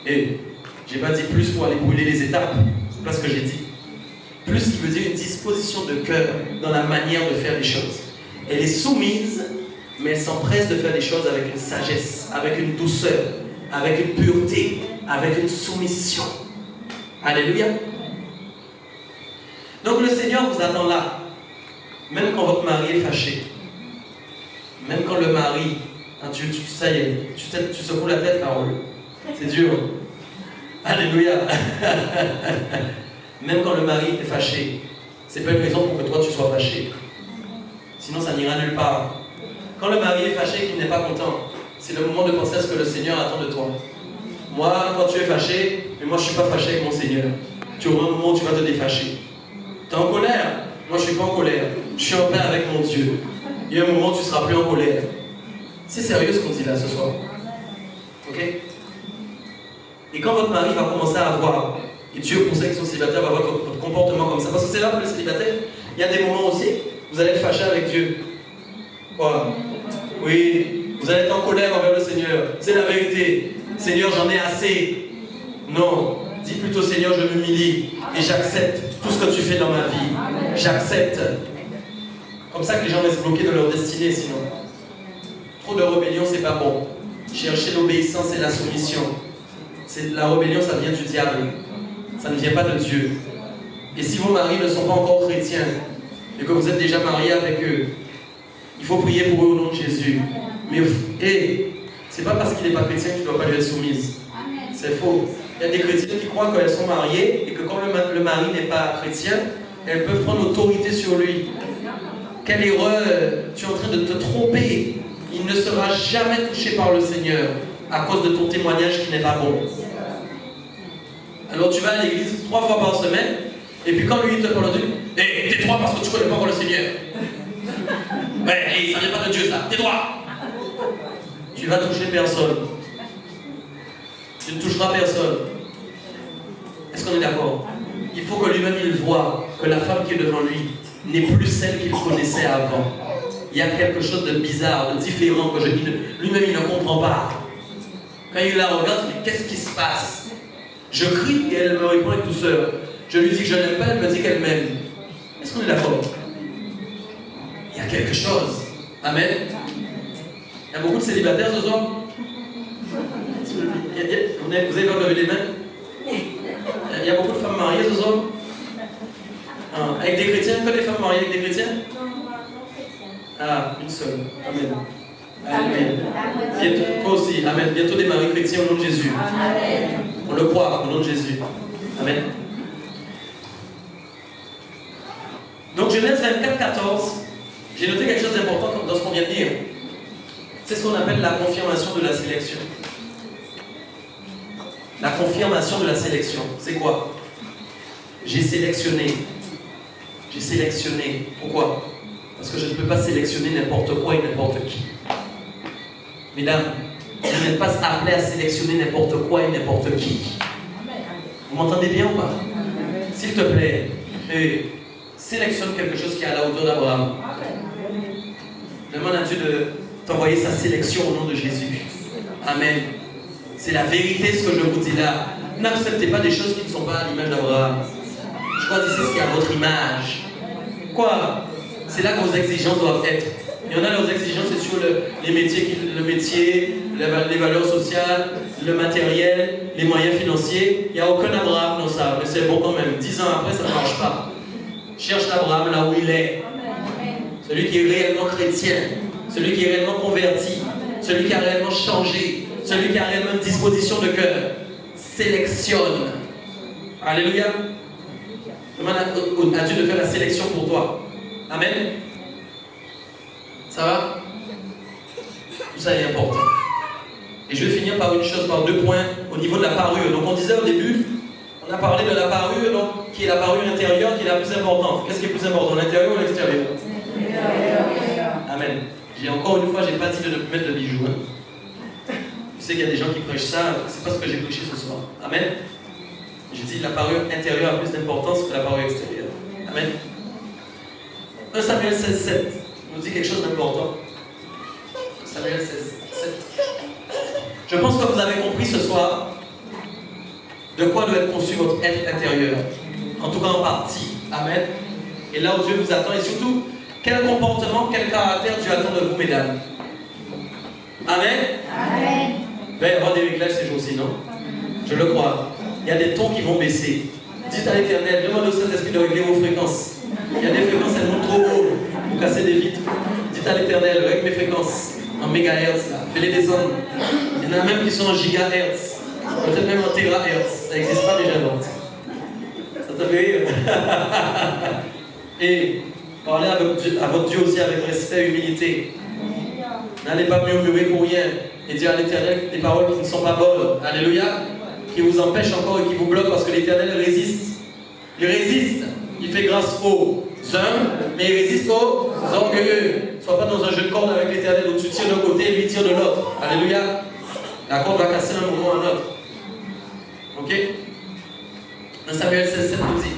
Et j'ai pas dit plus pour aller brûler les étapes, c'est pas ce que j'ai dit. Plus qui veut dire une disposition de cœur dans la manière de faire les choses. Elle est soumise, mais elle s'empresse de faire les choses avec une sagesse, avec une douceur, avec une pureté, avec une soumission. Alléluia. Donc le Seigneur vous attend là, même quand votre mari est fâché, même quand le mari, hein, ça y est, tu secoues la tête, Carole. C'est dur. Alléluia. Même quand le mari est fâché, c'est pas une raison pour que toi tu sois fâché. Sinon ça n'ira nulle part. Quand le mari est fâché et qu'il n'est pas content, c'est le moment de penser à ce que le Seigneur attend de toi. Moi, quand tu es fâché, mais moi je ne suis pas fâché avec mon Seigneur. Tu auras un moment où tu vas te défâcher. Tu es en colère? Moi je ne suis pas en colère. Je suis en paix avec mon Dieu. Il y a un moment où tu ne seras plus en colère. C'est sérieux ce qu'on dit là ce soir. Ok? Et quand votre mari va commencer à voir, et Dieu conseille que son célibataire va avoir votre comportement comme ça, parce que c'est là pour les célibataires, il y a des moments aussi, vous allez être fâché avec Dieu. Quoi? Oui, vous allez être en colère envers le Seigneur. C'est la vérité. Seigneur, j'en ai assez. Non, dis plutôt Seigneur, je m'humilie et j'accepte tout ce que tu fais dans ma vie. J'accepte. Comme ça que les gens restent bloqués dans leur destinée, sinon. Trop de rébellion, c'est pas bon. Chercher l'obéissance et la soumission. La rébellion, ça vient du diable. Ça ne vient pas de Dieu. Et si vos maris ne sont pas encore chrétiens et que vous êtes déjà mariés avec eux, il faut prier pour eux au nom de Jésus. Mais c'est pas parce qu'il n'est pas chrétien que tu ne dois pas lui être soumise. C'est faux. Il y a des chrétiennes qui croient qu'elles sont mariées et que quand le mari n'est pas chrétien, elles peuvent prendre autorité sur lui. Quelle erreur! Tu es en train de te tromper. Il ne sera jamais touché par le Seigneur à cause de ton témoignage qui n'est pas bon. Alors tu vas à l'église 3 fois par semaine, et puis quand lui il te parle de Dieu, tais-toi parce que tu ne connais pas encore le Seigneur. Ouais, ça ne vient pas de Dieu ça, tais-toi. Tu vas toucher personne. Tu ne toucheras personne. Est-ce qu'on est d'accord? Il faut que lui-même il voit que la femme qui est devant lui n'est plus celle qu'il connaissait avant. Il y a quelque chose de bizarre, de différent que lui-même il ne comprend pas. Quand il la regarde, il dit qu'est-ce qui se passe? Je crie et elle me répond avec douceur. Je lui dis que je n'aime pas, elle me dit qu'elle m'aime. Est-ce qu'on est d'accord? Il y a quelque chose. Amen. Il y a beaucoup de célibataires ce soir. Vous avez pas levé les mains? Il y a beaucoup de femmes mariées ce soir. Avec des chrétiens? Que des femmes mariées avec des chrétiens? Ah, une seule. Amen. Amen. Bientôt, toi aussi. Amen. Bientôt des maris chrétiens au nom de Jésus. Amen. On le croit au nom de Jésus. Amen. Donc Genèse 24, 14, j'ai noté quelque chose d'important dans ce qu'on vient de dire. C'est ce qu'on appelle la confirmation de la sélection. La confirmation de la sélection, c'est quoi? J'ai sélectionné. J'ai sélectionné. Pourquoi? Parce que je ne peux pas sélectionner n'importe quoi et n'importe qui. Mesdames, vous n'êtes pas appelés à sélectionner n'importe quoi et n'importe qui. Vous m'entendez bien ou pas? S'il te plaît, sélectionne quelque chose qui est à la hauteur d'Abraham. Demande à Dieu de t'envoyer sa sélection au nom de Jésus. Amen. C'est la vérité ce que je vous dis là. N'acceptez pas des choses qui ne sont pas à l'image d'Abraham. Choisissez ce qui est à votre image. Quoi? C'est là que vos exigences doivent être. Il y en a leurs exigences, c'est sur le métier, les valeurs sociales, le matériel, les moyens financiers. Il n'y a aucun Abraham dans ça, mais c'est bon quand même. 10 ans après, ça ne marche pas. Cherche l'Abraham là où il est. Celui qui est réellement chrétien, celui qui est réellement converti, celui qui a réellement changé, celui qui a réellement une disposition de cœur. Sélectionne. Alléluia. Demande à Dieu de faire la sélection pour toi. Amen. Ça va? Tout ça est important. Et je vais finir par une chose, par 2 points au niveau de la parure. Donc on disait au début, on a parlé de la parure, donc, qui est la parure intérieure, qui est la plus importante. Qu'est-ce qui est plus important, l'intérieur ou l'extérieur? Amen. J'ai encore une fois, j'ai pas dit de ne plus mettre de bijoux. Hein. Tu sais qu'il y a des gens qui prêchent ça, c'est pas ce que j'ai prêché ce soir. Amen. J'ai dit la parure intérieure a plus d'importance que la parure extérieure. Amen. 1 Samuel 16,7 nous dit quelque chose d'important. Samuel 16,7. Je pense que vous avez compris ce soir de quoi doit être conçu votre être intérieur. En tout cas en partie. Amen. Et là où Dieu vous attend, et surtout, quel comportement, quel caractère Dieu attend de vous, mesdames. Amen. Amen. Il va y avoir des réglages ces jours-ci, non? Je le crois. Il y a des tons qui vont baisser. Dites à l'Éternel, demande au Saint-Esprit de régler vos fréquences. Il y a des fréquences, elles montent trop haut. Vous cassez des vitres. Dites à l'Éternel, règle mes fréquences en mégahertz, là. Fais-les descendre. Il y en a même qui sont en gigahertz. Peut-être même en térahertz. Ça n'existe pas déjà, non? Ça te fait rire? Et parlez à votre Dieu aussi avec respect et humilité. N'allez pas murmurer pour rien et dire à l'Éternel des paroles qui ne sont pas bonnes. Alléluia. Qui vous empêchent encore et qui vous bloquent parce que l'Éternel résiste. Il résiste. Il fait grâce aux humbles, mais il résiste aux orgueilleux. Sois pas dans un jeu de corde avec l'Éternel où tu tires d'un côté et lui tire de l'autre. Alléluia. La corde va casser un moment à un autre. Ok? Dans Samuel 16,7 nous dit.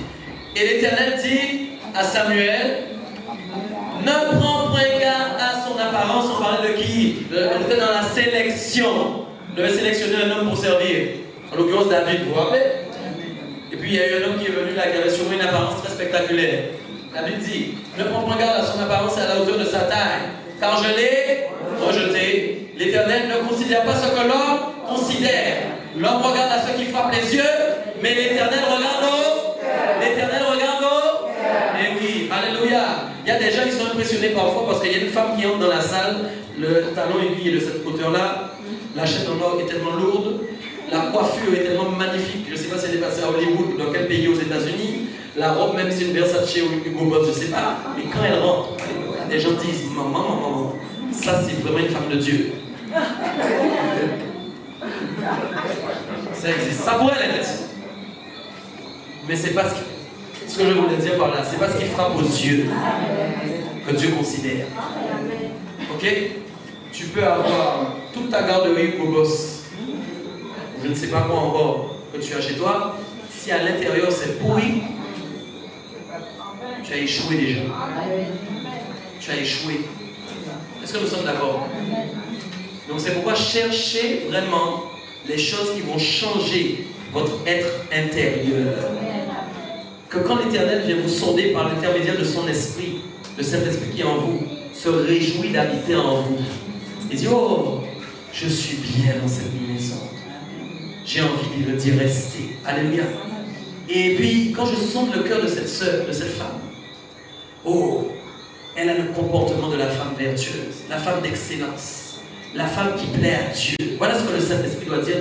Et l'Éternel dit à Samuel, ne prends point garde à son apparence. On parlait de qui? On était dans la sélection. On devait sélectionner un homme pour servir. En l'occurrence David, vous vous rappelez? Et puis il y a eu un homme qui est venu là, qui avait sûrement une apparence très spectaculaire. David dit, ne prends point garde à son apparence et à la hauteur de sa taille, car je l'ai rejeté. L'Éternel ne considère pas ce que l'homme considère. L'homme regarde à ce qui frappe les yeux, mais l'Éternel regarde au cœur. L'Éternel regarde au cœur. Et oui, alléluia. Il y a des gens qui sont impressionnés parfois parce qu'il y a une femme qui entre dans la salle, le talon aiguille de cette hauteur-là, la chaîne en or est tellement lourde, la coiffure est tellement magnifique. Je ne sais pas si elle est passée à Hollywood ou dans quel pays aux États-Unis. La robe, même si c'est une Versace ou Hugo Boss, je ne sais pas. Mais quand elle rentre, les gens disent maman, ça c'est vraiment une femme de Dieu. Ça existe. Ça pourrait l'être. Mais c'est pas ce que je voulais dire par là. C'est pas ce qui frappe aux yeux que Dieu considère. Ok? Tu peux avoir toute ta garderie Hugo Boss. Je ne sais pas quoi encore que tu as chez toi. Si à l'intérieur c'est pourri, tu as échoué déjà. Tu as échoué. Est-ce que nous sommes d'accord? Donc c'est pourquoi cherchez vraiment les choses qui vont changer votre être intérieur. Que quand l'Éternel vient vous sonder par l'intermédiaire de son esprit, le Saint-Esprit qui est en vous, se réjouit d'habiter en vous. Et dit, oh, je suis bien dans cette maison. J'ai envie d'y rester. Alléluia. Et puis, quand je sonde le cœur de cette sœur, de cette femme, oh, elle a le comportement de la femme vertueuse, la femme d'excellence, la femme qui plaît à Dieu. Voilà ce que le Saint-Esprit doit dire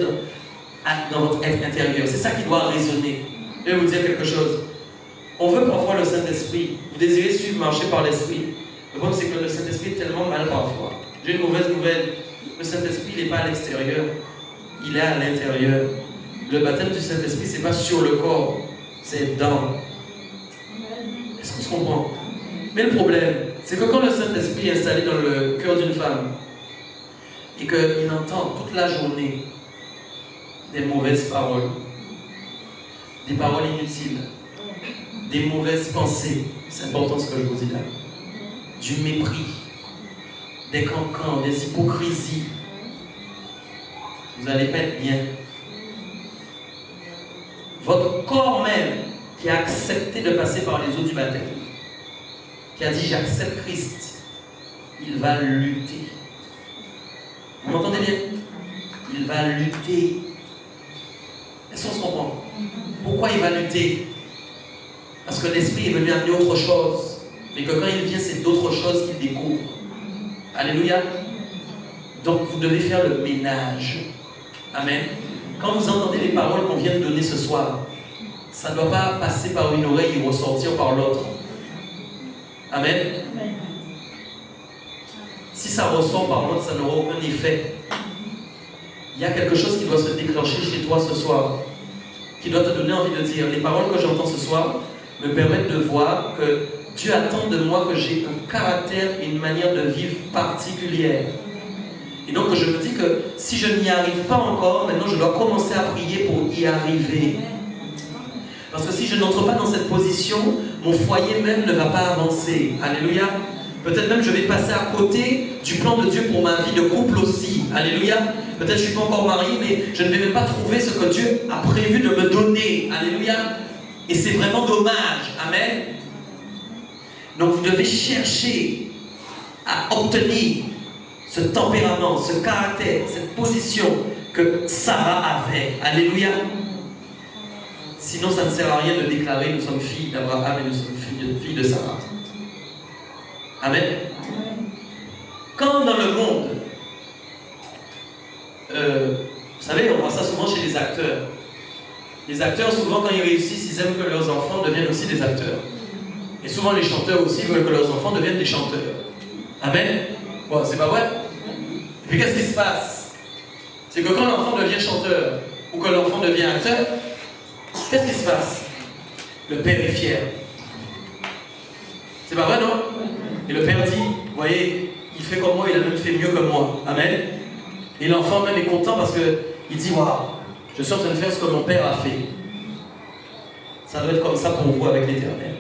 dans votre être intérieur. C'est ça qui doit résonner. Je vais vous dire quelque chose. On veut parfois le Saint-Esprit. Vous désirez suivre, marcher par l'Esprit. Le problème, c'est que le Saint-Esprit est tellement mal parfois. J'ai une mauvaise nouvelle. Le Saint-Esprit, il n'est pas à l'extérieur. Il est à l'intérieur. Le baptême du Saint-Esprit, ce n'est pas sur le corps. C'est dans. Est-ce qu'on se comprend? Mais le problème, c'est que quand le Saint-Esprit est installé dans le cœur d'une femme et qu'il entend toute la journée des mauvaises paroles, des paroles inutiles, des mauvaises pensées, c'est important ce que je vous dis là, du mépris, des cancans, des hypocrisies, vous n'allez pas être bien. Votre corps même qui a accepté de passer par les eaux du baptême, qui a dit j'accepte Christ, il va lutter. Vous m'entendez bien? Il va lutter. Est-ce qu'on se comprend? Pourquoi il va lutter? Parce que l'Esprit est venu amener autre chose. Mais que quand il vient, c'est d'autres choses qu'il découvre. Alléluia. Donc vous devez faire le ménage. Amen. Quand vous entendez les paroles qu'on vient de donner ce soir, ça ne doit pas passer par une oreille et ressortir par l'autre. Amen. Si ça ressort par l'autre, ça n'aura aucun effet. Il y a quelque chose qui doit se déclencher chez toi ce soir, qui doit te donner envie de dire, les paroles que j'entends ce soir me permettent de voir que Dieu attend de moi que j'ai un caractère et une manière de vivre particulière. Et donc je me dis que si je n'y arrive pas encore, maintenant je dois commencer à prier pour y arriver. Parce que si je n'entre pas dans cette position, mon foyer même ne va pas avancer. Alléluia. Peut-être même je vais passer à côté du plan de Dieu pour ma vie de couple aussi. Alléluia. Peut-être je ne suis pas encore marié, mais je ne vais même pas trouver ce que Dieu a prévu de me donner. Alléluia. Et c'est vraiment dommage. Amen. Donc vous devez chercher à obtenir ce tempérament, ce caractère, cette position que Sarah avait. Alléluia. Sinon, ça ne sert à rien de déclarer nous sommes filles d'Abraham et nous sommes filles de Sarah. Amen. Quand dans le monde, vous savez, on voit ça souvent chez les acteurs. Les acteurs, souvent, quand ils réussissent, ils aiment que leurs enfants deviennent aussi des acteurs. Et souvent, les chanteurs aussi veulent que leurs enfants deviennent des chanteurs. Amen. Bon, c'est pas vrai? Et puis, qu'est-ce qui se passe? C'est que quand l'enfant devient chanteur ou que l'enfant devient acteur, qu'est-ce qui se passe? Le père est fier. C'est pas vrai, non? Et le père dit, vous voyez, il fait comme moi, il a même fait mieux que moi. Amen. Et l'enfant même est content parce qu'il dit, waouh, je suis en train de faire ce que mon père a fait. Ça doit être comme ça pour vous avec l'Éternel.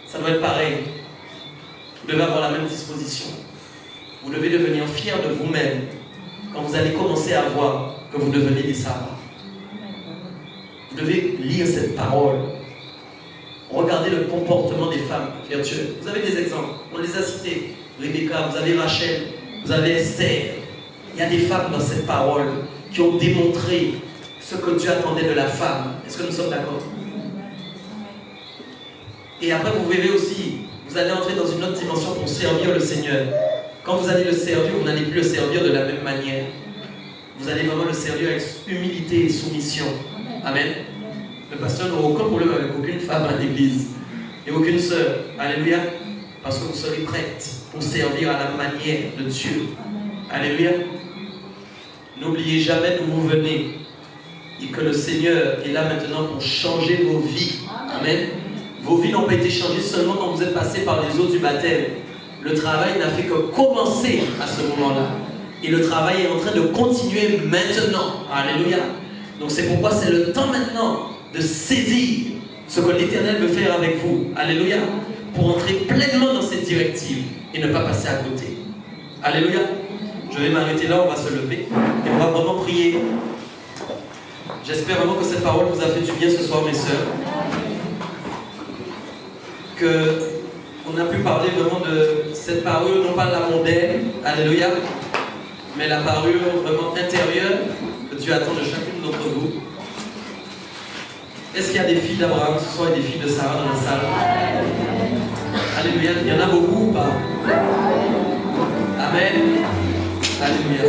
Ça doit être pareil. Vous devez avoir la même disposition. Vous devez devenir fier de vous-même quand vous allez commencer à voir que vous devenez des Sarah. Vous devez lire cette parole. Regardez le comportement des femmes vertueuses. Vous avez des exemples. On les a cités. Rebecca, vous avez Rachel, vous avez Esther. Il y a des femmes dans cette parole qui ont démontré ce que Dieu attendait de la femme. Est-ce que nous sommes d'accord? Et après, vous verrez aussi, vous allez entrer dans une autre dimension pour servir le Seigneur. Quand vous allez le servir, vous n'allez plus le servir de la même manière. Vous allez vraiment le servir avec humilité et soumission. Amen. Le pasteur n'aura aucun problème avec aucune femme à l'église et aucune sœur. Alléluia. Parce que vous serez prête pour servir à la manière de Dieu. Alléluia. N'oubliez jamais d'où vous venez et que le Seigneur est là maintenant pour changer vos vies. Amen. Vos vies n'ont pas été changées seulement quand vous êtes passé par les eaux du baptême. Le travail n'a fait que commencer à ce moment-là. Et le travail est en train de continuer maintenant. Alléluia. Donc c'est pourquoi c'est le temps maintenant de saisir ce que l'Éternel veut faire avec vous. Alléluia. Pour entrer pleinement dans cette directive et ne pas passer à côté. Alléluia. Je vais m'arrêter là, on va se lever et on va vraiment prier. J'espère vraiment que cette parole vous a fait du bien ce soir, mes sœurs. Qu'on a pu parler vraiment de cette parure, non pas la mondaine, alléluia, mais la parure vraiment intérieure que Dieu attend de chacune d'entre vous. Est-ce qu'il y a des filles d'Abraham ce soir et des filles de Sarah dans la salle? Alléluia. Il y en a beaucoup ou pas? Amen. Alléluia.